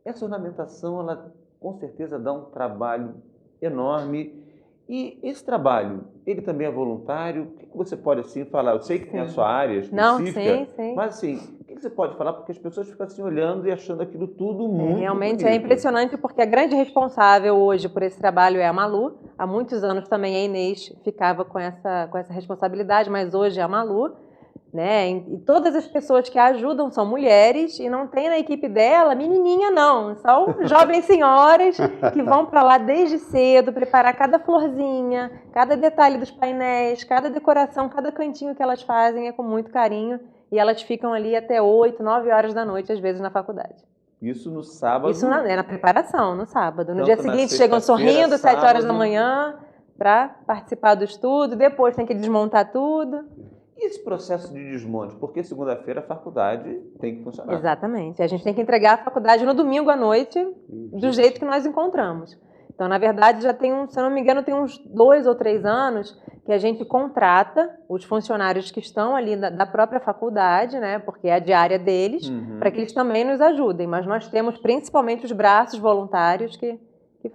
Essa ornamentação, ela com certeza dá um trabalho enorme. E esse trabalho, ele também é voluntário? O que você pode assim falar? Eu sei que tem a sua área específica, sim. mas assim, o que você pode falar? Porque as pessoas ficam assim olhando e achando aquilo tudo muito Realmente bonito. é impressionante, porque a grande responsável hoje por esse trabalho é a Malu. Há muitos anos também a Inês ficava com essa responsabilidade, mas hoje é a Malu. Né? E todas as pessoas que a ajudam são mulheres, e não tem na equipe dela menininha não, são jovens senhoras que vão para lá desde cedo, preparar cada florzinha, cada detalhe dos painéis, cada decoração, cada cantinho que elas fazem é com muito carinho, e elas ficam ali até 8, 9 horas da noite, às vezes na faculdade. Isso no sábado? Isso é na preparação, no sábado. No Tanto dia na seguinte chegam sorrindo, sexta-feira, 7 horas da sábado. manhã, para participar do estudo, depois tem que desmontar tudo. E esse processo de desmonte? Porque segunda-feira a faculdade tem que funcionar. Exatamente. A gente tem que entregar a faculdade no domingo à noite, do jeito que nós encontramos. Então, na verdade, já tem, se eu não me engano, tem uns 2 ou 3 anos que a gente contrata os funcionários que estão ali da própria faculdade, né, porque é a diária deles, para que eles também nos ajudem. Mas nós temos principalmente os braços voluntários que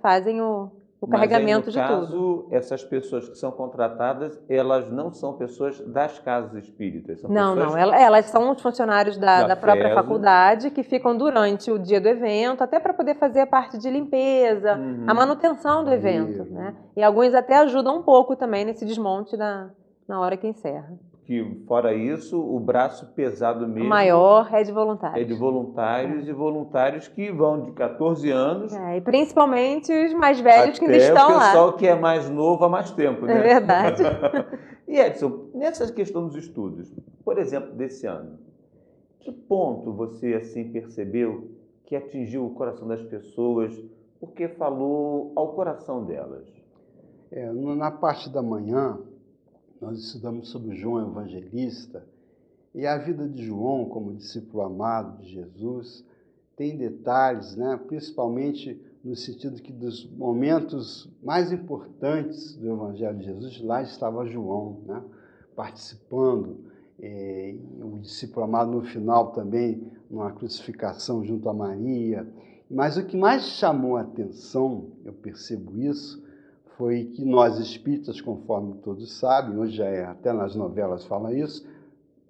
fazem o carregamento de tudo. Mas aí, no caso, essas pessoas que são contratadas, elas não são pessoas das casas espíritas? São Não, pessoas... elas são os funcionários da própria FESA. faculdade, que ficam durante o dia do evento, até para poder fazer a parte de limpeza, a manutenção do evento, né? E alguns até ajudam um pouco também nesse desmonte na hora que encerra. Que, fora isso, o braço pesado mesmo... O maior é de voluntários. É de voluntários, e voluntários que vão de 14 anos... E principalmente os mais velhos que ainda até estão o pessoal lá. que é mais novo há mais tempo, né? É verdade. E Edson, nessa questão dos estudos, por exemplo, desse ano, que ponto você assim percebeu que atingiu o coração das pessoas, porque falou ao coração delas? Na parte da manhã, nós estudamos sobre João Evangelista, e a vida de João, como discípulo amado de Jesus, tem detalhes, né? Principalmente no sentido que dos momentos mais importantes do Evangelho de Jesus, lá estava João, né? Participando, o discípulo amado no final também, numa crucificação junto a Maria. Mas o que mais chamou a atenção, eu percebo isso, foi que nós espíritas, conforme todos sabem, hoje já até nas novelas fala isso,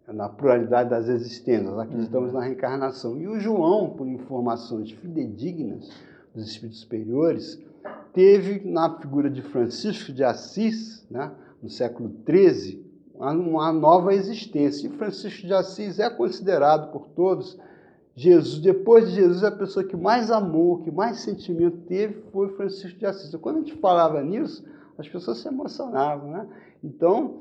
na pluralidade das existências, nós acreditamos na reencarnação. E o João, por informações fidedignas dos espíritos superiores, teve na figura de Francisco de Assis, né, no século XIII, uma nova existência. E Francisco de Assis é considerado por todos Jesus, depois de Jesus, a pessoa que mais amou, que mais sentimento teve foi Francisco de Assis. Quando a gente falava nisso, as pessoas se emocionavam, né? Então,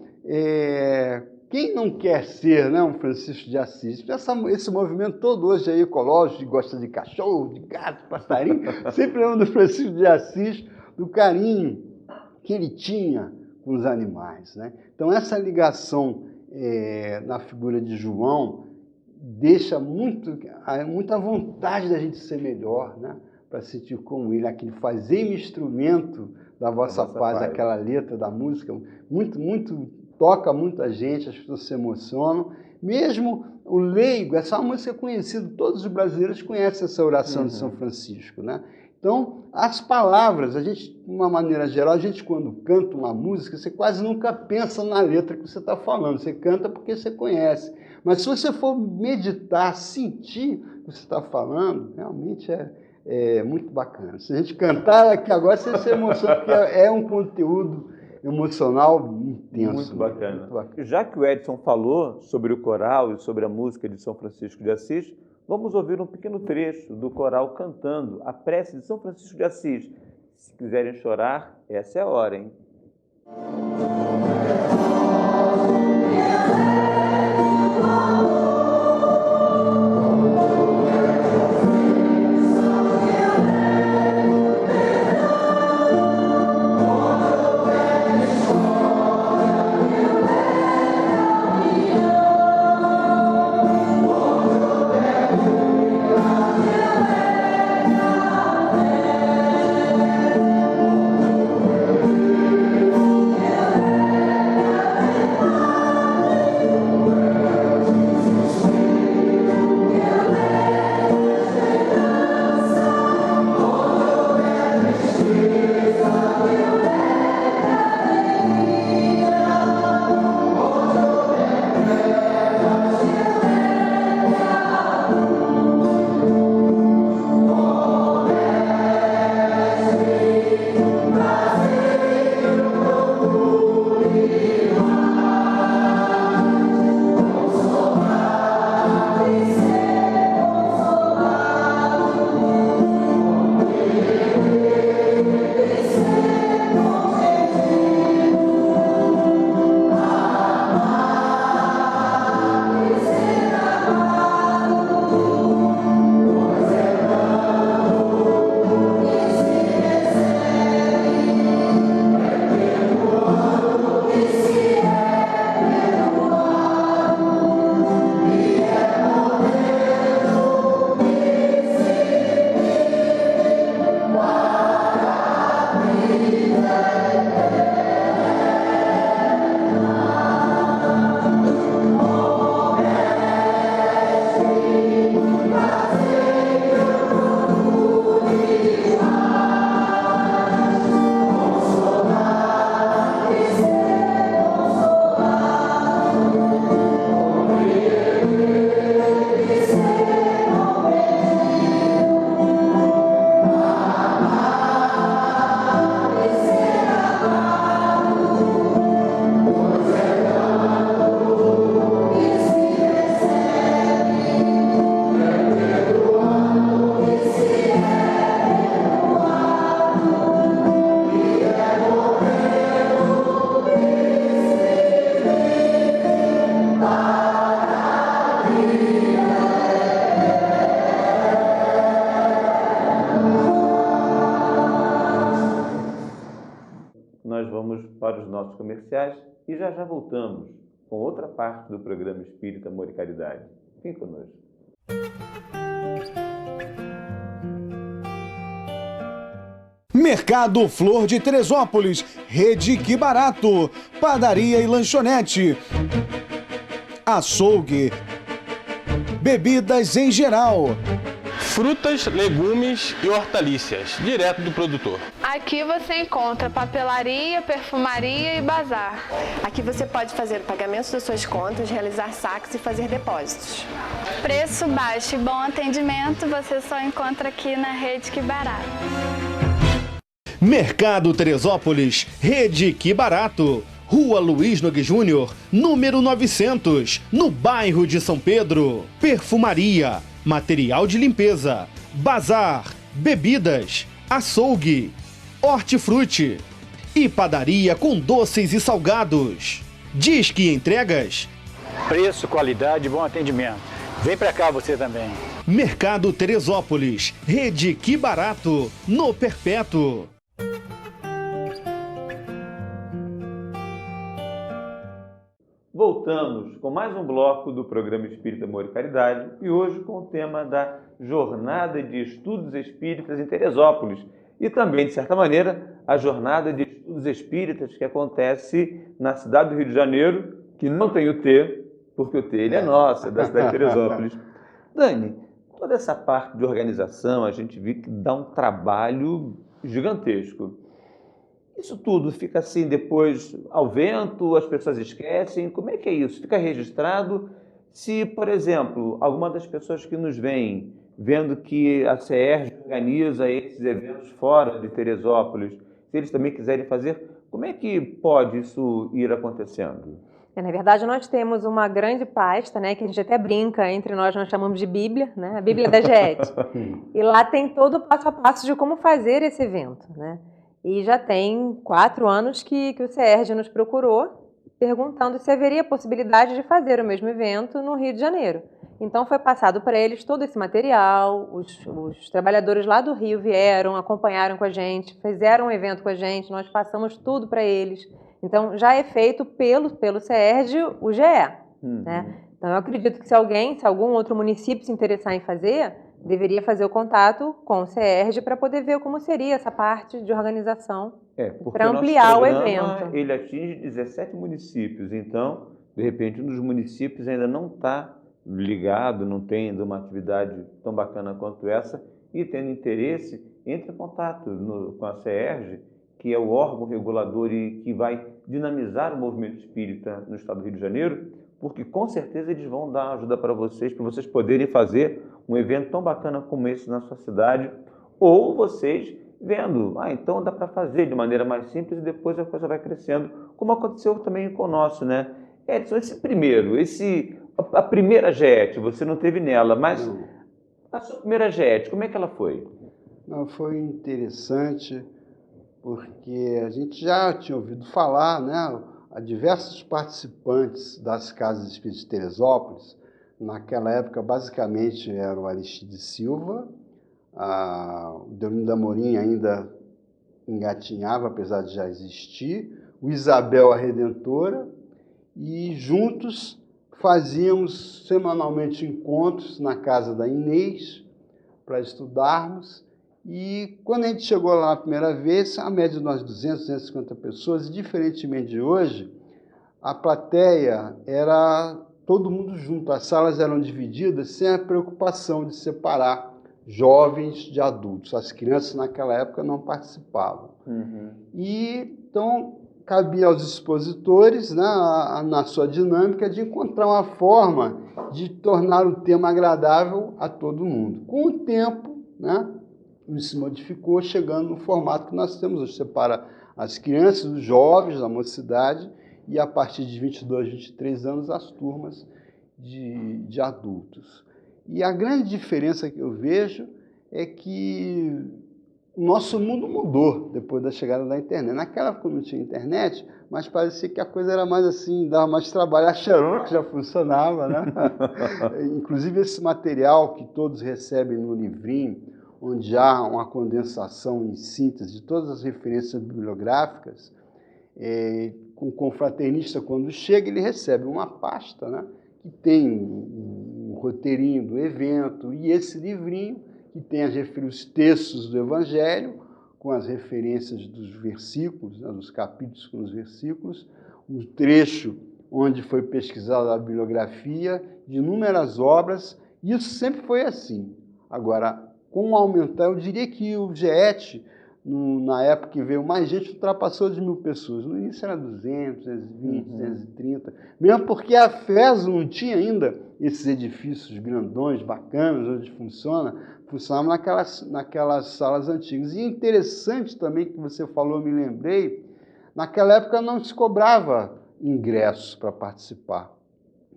quem não quer ser, né, um Francisco de Assis? Esse movimento todo hoje aí ecológico, que gosta de cachorro, de gato, passarinho, sempre lembra do Francisco de Assis, do carinho que ele tinha com os animais, né? Então, essa ligação na figura de João deixa muita vontade da gente ser melhor, né? Para sentir como ele, aquele fazei-me instrumento da vossa paz, aquela letra da música, muito toca muito a gente, as pessoas se emocionam. Mesmo o leigo, essa é uma música conhecida, todos os brasileiros conhecem essa oração de São Francisco, né? Então, as palavras, a gente, de uma maneira geral, a gente quando canta uma música, você quase nunca pensa na letra que você está falando, você canta porque você conhece. Mas se você for meditar, sentir o que você está falando, realmente é muito bacana. Se a gente cantar aqui agora, você se emociona, porque é um conteúdo emocional intenso. Muito bacana. Muito bacana. Já que o Edson falou sobre o coral e sobre a música de São Francisco de Assis, vamos ouvir um pequeno trecho do coral cantando a prece de São Francisco de Assis. Se quiserem chorar, essa é a hora, hein? Nós vamos para os nossos comerciais e já voltamos com outra parte do programa Espírita Amor e Caridade. Fique conosco. Mercado Flor de Teresópolis, Rede Que Barato, padaria e lanchonete, açougue, bebidas em geral, frutas, legumes e hortaliças, direto do produtor. Aqui você encontra papelaria, perfumaria e bazar. Aqui você pode fazer o pagamento das suas contas, realizar saques e fazer depósitos. Preço baixo e bom atendimento você só encontra aqui na Rede Que Barato. Mercado Teresópolis, Rede Que Barato, Rua Luiz Nogue Júnior, número 900, no bairro de São Pedro. Perfumaria, material de limpeza, bazar, bebidas, açougue, hortifruti e padaria com doces e salgados. Disque Entregas. Preço, qualidade e bom atendimento. Vem pra cá você também. Mercado Teresópolis, Rede Que Barato, no Perpétuo. Voltamos com mais um bloco do programa Espírita Amor e Caridade e hoje com o tema da Jornada de Estudos Espíritas em Teresópolis e também, de certa maneira, a Jornada de Estudos Espíritas que acontece na cidade do Rio de Janeiro, que não tem o T, porque o T ele é nosso, é da cidade de Teresópolis. Dani, toda essa parte de organização, a gente vê que dá um trabalho gigantesco. Isso tudo fica assim depois ao vento, as pessoas esquecem, como é que é isso? Fica registrado? Se, por exemplo, alguma das pessoas que nos vem vendo que a CERJ organiza esses eventos fora de Teresópolis, se eles também quiserem fazer, como é que pode isso ir acontecendo? Na verdade, nós temos uma grande pasta, né, que a gente até brinca, entre nós chamamos de Bíblia, né, a Bíblia da GET. E lá tem todo o passo a passo de como fazer esse evento, né? E já tem 4 anos que o CERJ nos procurou, perguntando se haveria possibilidade de fazer o mesmo evento no Rio de Janeiro. Então foi passado para eles todo esse material, os trabalhadores lá do Rio vieram, acompanharam com a gente, fizeram um evento com a gente, nós passamos tudo para eles. Então já é feito pelo CERJ o GE. Né? Então eu acredito que se algum outro município se interessar em fazer, deveria fazer o contato com o CERJ para poder ver como seria essa parte de organização para ampliar o evento. Ele atinge 17 municípios, então, de repente, um dos municípios ainda não está ligado, não tem ainda uma atividade tão bacana quanto essa, e tendo interesse, entre em contato com a CERJ, que é o órgão regulador e que vai dinamizar o movimento espírita no estado do Rio de Janeiro, porque com certeza eles vão dar ajuda para vocês poderem fazer um evento tão bacana como esse na sua cidade, ou vocês vendo, então dá para fazer de maneira mais simples e depois a coisa vai crescendo, como aconteceu também com o nosso, né? Edson, a primeira GET, você não teve nela, mas a sua primeira GET, como é que ela foi? Não, foi interessante, porque a gente já tinha ouvido falar, né? A diversos participantes das Casas Espíritas de Teresópolis, naquela época basicamente era o Aristide Silva, o Deolinda Amorim ainda engatinhava, apesar de já existir, o Isabel a Redentora, e juntos fazíamos semanalmente encontros na casa da Inês para estudarmos. E quando a gente chegou lá a primeira vez, a média de nós 200, 250 pessoas, e diferentemente de hoje, a plateia era todo mundo junto, as salas eram divididas sem a preocupação de separar jovens de adultos. As crianças naquela época não participavam. E então cabia aos expositores, né, na sua dinâmica, de encontrar uma forma de tornar o tema agradável a todo mundo. Com o tempo, né, isso se modificou, chegando no formato que nós temos hoje. Separa as crianças, os jovens da mocidade e, a partir de 22, 23 anos, as turmas de adultos. E a grande diferença que eu vejo é que o nosso mundo mudou depois da chegada da internet. Naquela época não tinha internet, mas parecia que a coisa era mais assim, dava mais trabalho. A Xerox já funcionava, né? Inclusive esse material que todos recebem no livrinho, onde há uma condensação em síntese de todas as referências bibliográficas, com o confraternista, quando chega, ele recebe uma pasta, né, que tem um roteirinho do evento, e esse livrinho, que tem os textos do Evangelho, com as referências dos versículos, né, dos capítulos com os versículos, um trecho onde foi pesquisada a bibliografia de inúmeras obras, e isso sempre foi assim. Agora, com o aumentar, eu diria que o GET, na época que veio mais gente, ultrapassou de 1.000 pessoas. No início era 200, 220, 230. Mesmo porque a FES não tinha ainda esses edifícios grandões, bacanas, onde funcionava naquelas salas antigas. E interessante também que você falou, eu me lembrei, naquela época não se cobrava ingressos para participar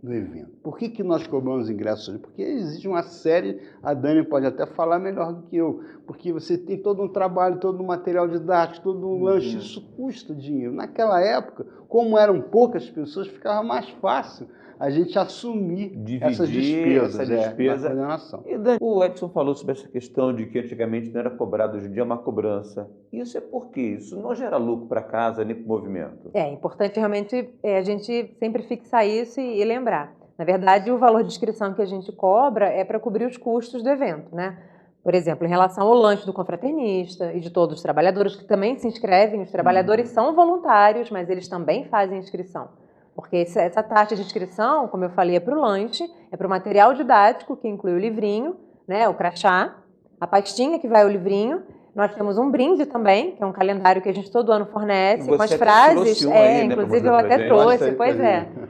do evento. Por que nós cobramos ingressos hoje? Porque existe uma série, a Dani pode até falar melhor do que eu, porque você tem todo um trabalho, todo um material didático, todo um lanche, isso custa dinheiro. Naquela época, como eram poucas pessoas, ficava mais fácil a gente assumir essas despesas, na coordenação. E Dani, o Edson falou sobre essa questão de que antigamente não era cobrado, hoje em dia é uma cobrança. Isso é porque isso não gera lucro para casa nem para o movimento. É importante realmente a gente sempre fixar isso e lembrar. Na verdade, o valor de inscrição que a gente cobra é para cobrir os custos do evento, né? Por exemplo, em relação ao lanche do confraternista e de todos os trabalhadores que também se inscrevem, os trabalhadores são voluntários, mas eles também fazem inscrição. Porque essa taxa de inscrição, como eu falei, é para o lanche, é para o material didático, que inclui o livrinho, né, o crachá, a pastinha que vai o livrinho. Nós temos um brinde também, que é um calendário que a gente todo ano fornece, com as Você até frases. trouxe um aí, né, pra Inclusive mostrar eu pra até gente. trouxe, Mostra aí pois pra é. gente.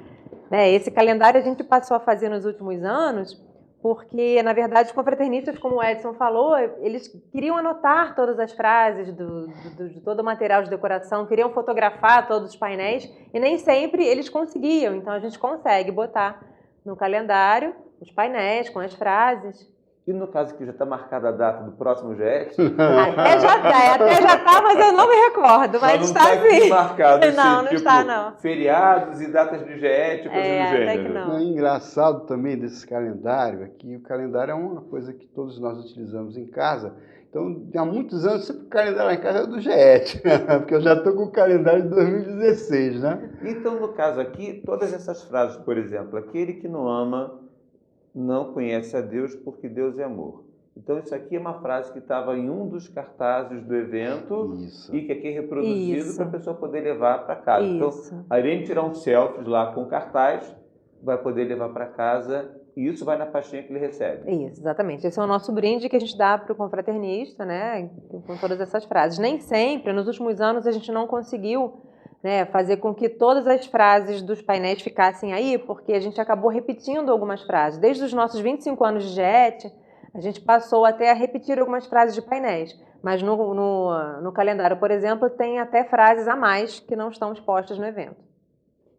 Né, esse calendário a gente passou a fazer nos últimos anos, porque, na verdade, os confraternistas, como o Edson falou, eles queriam anotar todas as frases de todo o material de decoração, queriam fotografar todos os painéis, e nem sempre eles conseguiam. Então, a gente consegue botar no calendário os painéis com as frases. E no caso que já está marcada a data do próximo GET, Até já tá, mas eu não me recordo, mas não está está aqui sim. marcado, assim, Não tipo, está, não. feriados e datas de GET, coisa do até gênero. que não. É engraçado também desse calendário aqui, o calendário é uma coisa que todos nós utilizamos em casa. Então, há muitos anos, sempre o calendário lá em casa é do GET, porque eu já estou com o calendário de 2016, né? Então, no caso aqui, todas essas frases, por exemplo, aquele que não ama não conhece a Deus porque Deus é amor. Então, isso aqui é uma frase que estava em um dos cartazes do evento Isso. e que aqui é reproduzido Isso. para a pessoa poder levar para casa. Isso. Então, além de tirar um selfie lá com o cartaz, vai poder levar para casa e isso vai na pastinha que ele recebe. Isso, exatamente. Esse é o nosso brinde que a gente dá para o confraternista, né, com todas essas frases. Nem sempre, nos últimos anos, a gente não conseguiu, né, fazer com que todas as frases dos painéis ficassem aí, porque a gente acabou repetindo algumas frases. Desde os nossos 25 anos de GET, a gente passou até a repetir algumas frases de painéis. Mas no calendário, por exemplo, tem até frases a mais que não estão expostas no evento.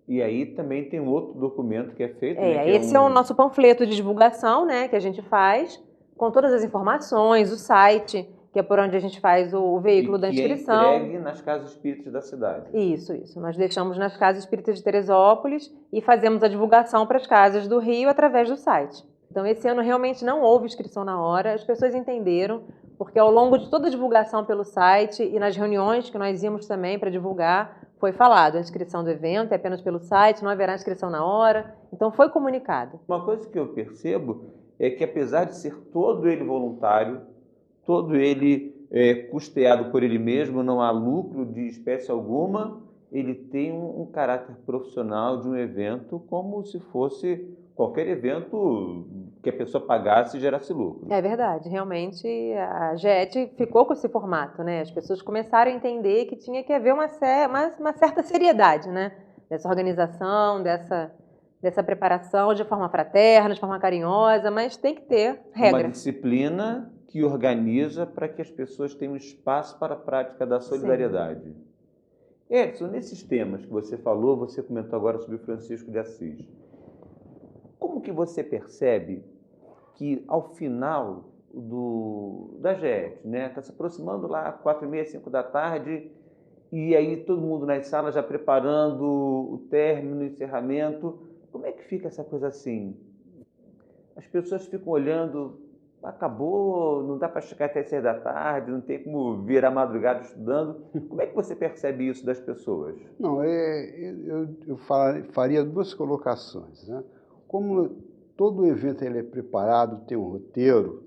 E aí também tem um outro documento que é feito. Né, que Esse é o nosso panfleto de divulgação, né, que a gente faz, com todas as informações, o site, que é por onde a gente faz o veículo da inscrição. É entregue nas casas espíritas da cidade. Isso. Nós deixamos nas casas espíritas de Teresópolis e fazemos a divulgação para as casas do Rio através do site. Então, esse ano realmente não houve inscrição na hora, as pessoas entenderam, porque ao longo de toda a divulgação pelo site e nas reuniões que nós íamos também para divulgar, foi falado, a inscrição do evento é apenas pelo site, não haverá inscrição na hora, então foi comunicado. Uma coisa que eu percebo é que, apesar de ser todo ele voluntário, todo ele custeado por ele mesmo, não há lucro de espécie alguma, ele tem um caráter profissional de um evento como se fosse qualquer evento que a pessoa pagasse e gerasse lucro. É verdade, realmente a GET ficou com esse formato, né? As pessoas começaram a entender que tinha que haver uma certa seriedade, né? Dessa organização, dessa preparação de forma fraterna, de forma carinhosa, mas tem que ter regra. Uma disciplina que organiza para que as pessoas tenham espaço para a prática da solidariedade. Sim. Edson, nesses temas que você falou, você comentou agora sobre Francisco de Assis. Como que você percebe que ao final da GET, né, está se aproximando lá 4h30, 5 da tarde, e aí todo mundo nas salas já preparando o término, o encerramento, como é que fica essa coisa assim? As pessoas ficam olhando, acabou, não dá para chegar até 6 da tarde, não tem como virar madrugada estudando. Como é que você percebe isso das pessoas? Não, eu faria duas colocações, né? Como todo evento ele é preparado, tem um roteiro,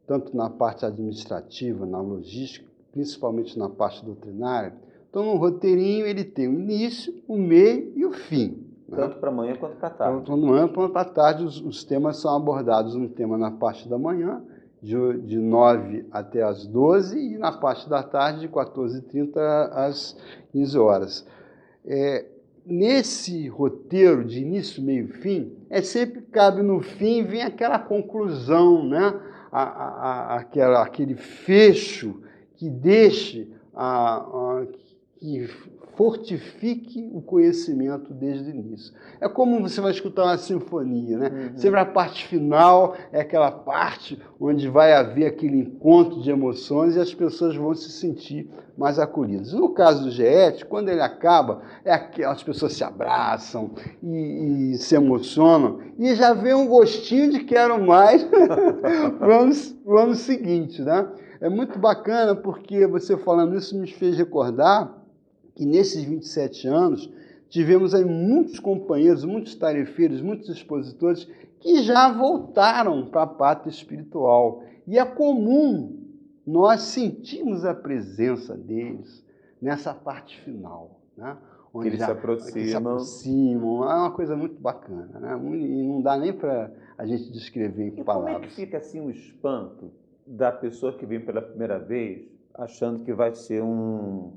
tanto na parte administrativa, na logística, principalmente na parte doutrinária. Então, no roteirinho ele tem o início, o meio e o fim. Tanto para amanhã quanto para tarde. Tanto para amanhã quanto para tarde, os temas são abordados. Um tema na parte da manhã, de 9 até as 12, e na parte da tarde, de 14h30 às 15 horas. Nesse roteiro de início, meio e fim, sempre cabe no fim, vem aquela conclusão, né? Aquele fecho que deixe, que fortifique o conhecimento desde o início. É como você vai escutar uma sinfonia, né? Uhum. Sempre a parte final é aquela parte onde vai haver aquele encontro de emoções e as pessoas vão se sentir mais acolhidas. No caso do GET, quando ele acaba, as pessoas se abraçam e se emocionam e já vem um gostinho de quero mais pro ano seguinte, né? É muito bacana porque você falando isso me fez recordar que nesses 27 anos tivemos aí muitos companheiros, muitos tarefeiros, muitos expositores que já voltaram para a pátria espiritual. E é comum nós sentirmos a presença deles nessa parte final, né? onde eles já, se que aproximam. se aproximam. É uma coisa muito bacana, né? E não dá nem para a gente descrever em E como é que palavras. fica assim o espanto da pessoa que vem pela primeira vez, achando que vai ser um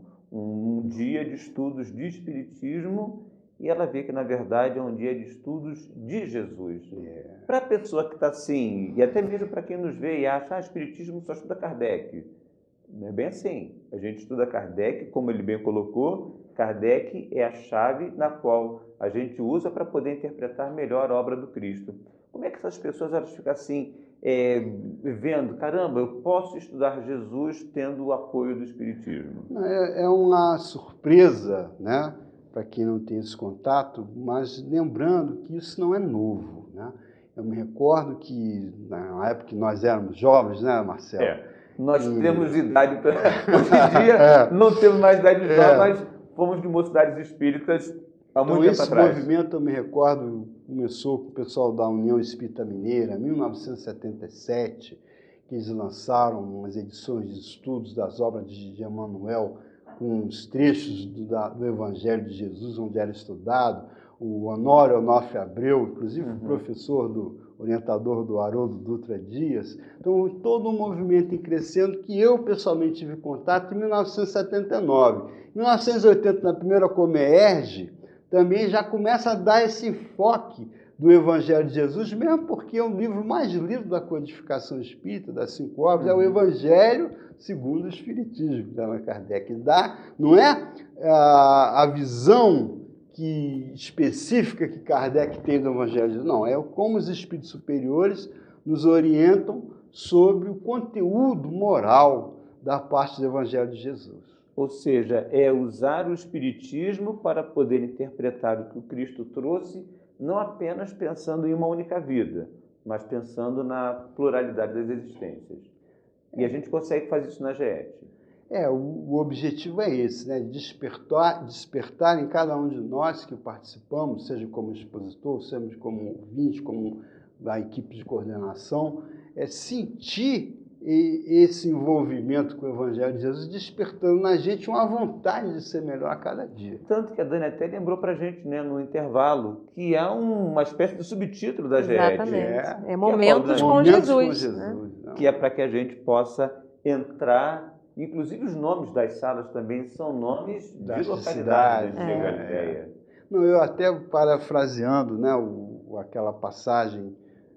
dia de estudos de Espiritismo e ela vê que, na verdade, é um dia de estudos de Jesus? Para a pessoa que está assim, e até mesmo para quem nos vê e acha, Espiritismo só estuda Kardec. Não é bem assim. A gente estuda Kardec, como ele bem colocou, Kardec é a chave na qual a gente usa para poder interpretar melhor a obra do Cristo. Como é que essas pessoas elas ficam assim, vendo, caramba, eu posso estudar Jesus tendo o apoio do Espiritismo? É uma surpresa, né, para quem não tem esse contato, mas lembrando que isso não é novo, né? Eu me recordo que na época que nós éramos jovens, né, Marcelo? Nós temos idade para... Hoje em dia não temos mais idade de jovem, mas fomos de mocidades espíritas há muito tempo atrás. Esse movimento, eu me recordo, começou com o pessoal da União Espírita Mineira, em 1977, que eles lançaram umas edições de estudos das obras de Emmanuel, com os trechos do Evangelho de Jesus, onde era estudado. O Honório Onofre Abreu, inclusive professor orientador do Haroldo Dutra Dias. Então, todo um movimento em crescendo que eu pessoalmente tive contato em 1979. Em 1980, na primeira Comerge, também já começa a dar esse enfoque do Evangelho de Jesus, mesmo porque é o livro mais lido da codificação espírita, das 5 obras, é o Evangelho segundo o Espiritismo, de Allan Kardec. Não é a visão específica que Kardec tem do Evangelho de Jesus, não, é como os espíritos superiores nos orientam sobre o conteúdo moral da parte do Evangelho de Jesus. Ou seja, é usar o Espiritismo para poder interpretar o que o Cristo trouxe, não apenas pensando em uma única vida, mas pensando na pluralidade das existências. E a gente consegue fazer isso na GET. O objetivo é esse, né? Despertar em cada um de nós que participamos, seja como expositor, seja como ouvinte, como a equipe de coordenação, sentir esse envolvimento com o Evangelho de Jesus, despertando na gente uma vontade de ser melhor a cada dia. Tanto que a Dani até lembrou para a gente, né, no intervalo, que há uma espécie de subtítulo da GET. Exatamente. Momentos com Jesus. Né? Que é para que a gente possa entrar. Inclusive os nomes das salas também são nomes de localidade da antiga Galileia. Eu até parafraseando, né, aquela passagem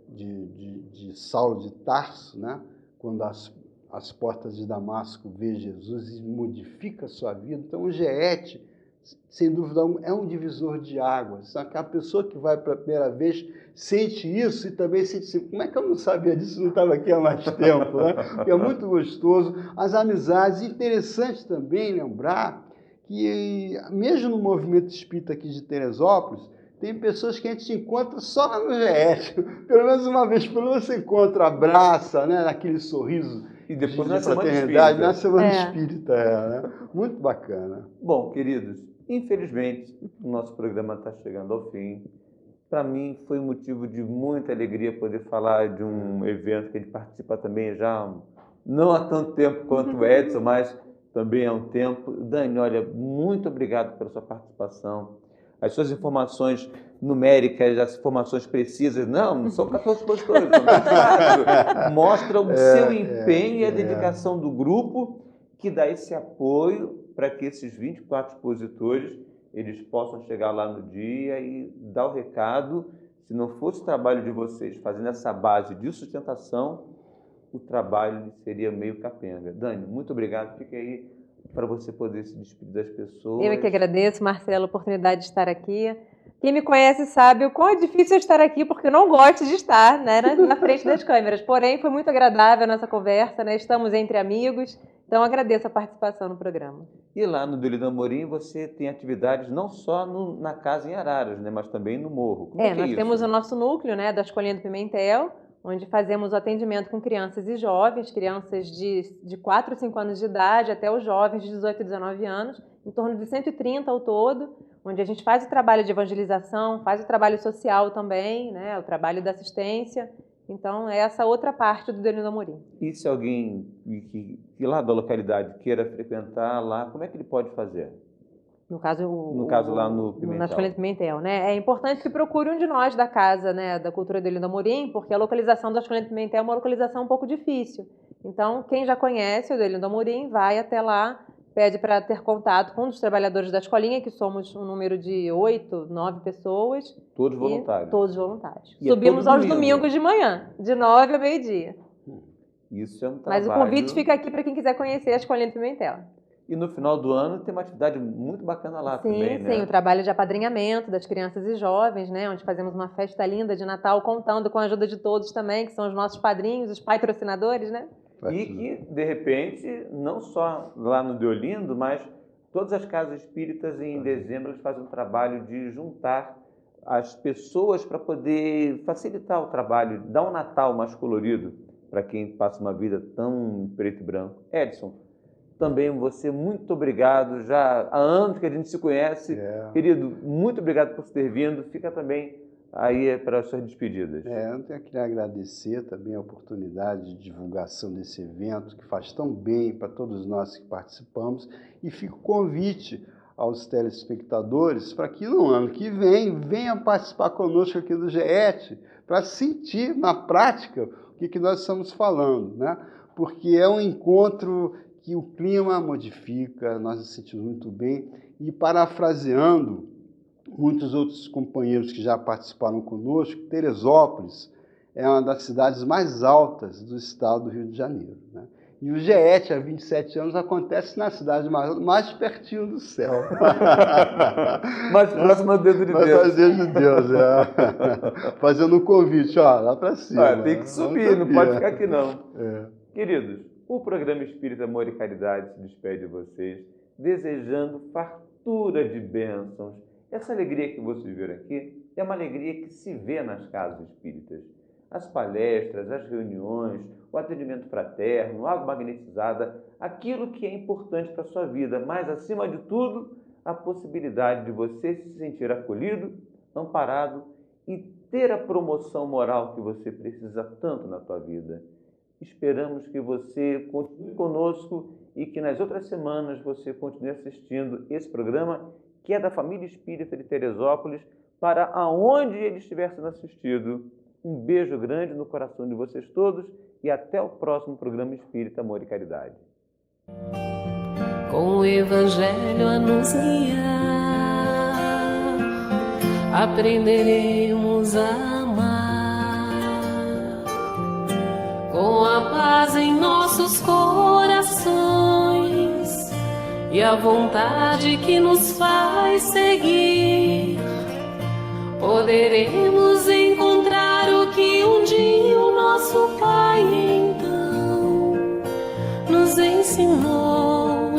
de Saulo de Tarso, né, quando as portas de Damasco vê Jesus e modifica a sua vida. Então o GET, sem dúvida alguma, é um divisor de águas. A pessoa que vai pela primeira vez sente isso e também sente assim, como é que eu não sabia disso, não estava aqui há mais tempo, né? Porque é muito gostoso. As amizades, interessante também lembrar que, mesmo no movimento espírita aqui de Teresópolis, tem pessoas que a gente encontra só lá no GET. Pelo menos uma vez por ano você encontra, abraça, né, naquele sorriso. E depois de na fraternidade, na Semana É. Espírita, né? Muito bacana. Bom, queridos, infelizmente o nosso programa está chegando ao fim. Para mim foi um motivo de muita alegria poder falar de um evento que a gente participa também já não há tanto tempo quanto o Edson, mas também há um tempo. Dani, olha, muito obrigado pela sua participação. As suas informações numéricas, as informações precisas, não são 14 expositores, são 24. Mostram o seu empenho e a dedicação do grupo, que dá esse apoio para que esses 24 expositores eles possam chegar lá no dia e dar o recado. Se não fosse o trabalho de vocês fazendo essa base de sustentação, o trabalho seria meio capenga. Dani, muito obrigado. Fique aí para você poder se despedir das pessoas. Eu que agradeço, Marcelo, a oportunidade de estar aqui. Quem me conhece sabe o quão é difícil estar aqui, porque eu não gosto de estar, né, na frente das câmeras. Porém, foi muito agradável a nossa conversa, né? Estamos entre amigos, então agradeço a participação no programa. E lá no Delírio Amorim você tem atividades não só na casa em Araras, né, mas também no Morro. Como é que Nós isso? temos o nosso núcleo, né, da Escolinha do Pimentel, onde fazemos o atendimento com crianças e jovens, crianças de 4 ou 5 anos de idade até os jovens de 18 e 19 anos, em torno de 130 ao todo, onde a gente faz o trabalho de evangelização, faz o trabalho social também, né, o trabalho da assistência. Então, é essa outra parte do Delírio Amorim. E se alguém que lá da localidade queira frequentar lá, como é que ele pode fazer? No caso, lá no Pimentel. Na Escolinha do Pimentel, né? É importante que procure um de nós da casa, né, da cultura do Olinda Amorim, porque a localização da Escolinha do Pimentel é uma localização um pouco difícil. Então, quem já conhece o Olinda Amorim, vai até lá, pede para ter contato com um dos trabalhadores da escolinha, que somos um número de 8, 9 pessoas. Todos voluntários. Todos voluntários. E Subimos é aos domingo. domingos de manhã, de 9 a meio-dia. Isso é um trabalho. Mas o convite fica aqui para quem quiser conhecer a Escolinha do Pimentel. E no final do ano tem uma atividade muito bacana lá também, né? Sim, o trabalho de apadrinhamento das crianças e jovens, né? Onde fazemos uma festa linda de Natal, contando com a ajuda de todos também, que são os nossos padrinhos, os patrocinadores, né? E que, de repente, não só lá no Deolindo, mas todas as casas espíritas em dezembro eles fazem um trabalho de juntar as pessoas para poder facilitar o trabalho, dar um Natal mais colorido para quem passa uma vida tão preto e branco. Edson, também você, muito obrigado. Já há anos que a gente se conhece. Querido, muito obrigado por ter vindo. Fica também aí para as suas despedidas. Eu queria agradecer também a oportunidade de divulgação desse evento, que faz tão bem para todos nós que participamos. E fica o convite aos telespectadores para que no ano que vem venha participar conosco aqui do GET, para sentir na prática o que nós estamos falando, né? Porque é um encontro que o clima modifica, nós nos sentimos muito bem. E parafraseando muitos outros companheiros que já participaram conosco, Teresópolis é uma das cidades mais altas do estado do Rio de Janeiro, né? E o GET, há 27 anos, acontece na cidade mais pertinho do céu. Mais próximo do dedo de Deus. Mais dedo de Deus, Fazendo um convite, lá para cima. Tem que subir, não pode ficar aqui não. Queridos, o programa Espírita Amor e Caridade se despede de vocês, desejando fartura de bênçãos. Essa alegria que vocês viram aqui é uma alegria que se vê nas casas espíritas. As palestras, as reuniões, o atendimento fraterno, a água magnetizada, aquilo que é importante para a sua vida, mas, acima de tudo, a possibilidade de você se sentir acolhido, amparado e ter a promoção moral que você precisa tanto na sua vida. Esperamos que você continue conosco e que nas outras semanas você continue assistindo esse programa, que é da Família Espírita de Teresópolis, para aonde ele estiver sendo assistido. Um beijo grande no coração de vocês todos e até o próximo programa Espírita Amor e Caridade. Com o Evangelho a nos guiar, aprenderemos a amar. Com a paz em nossos corações e a vontade que nos faz seguir, poderemos encontrar o que um dia o nosso Pai então nos ensinou,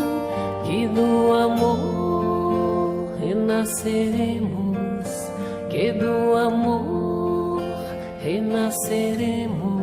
que do amor renasceremos, que do amor renasceremos.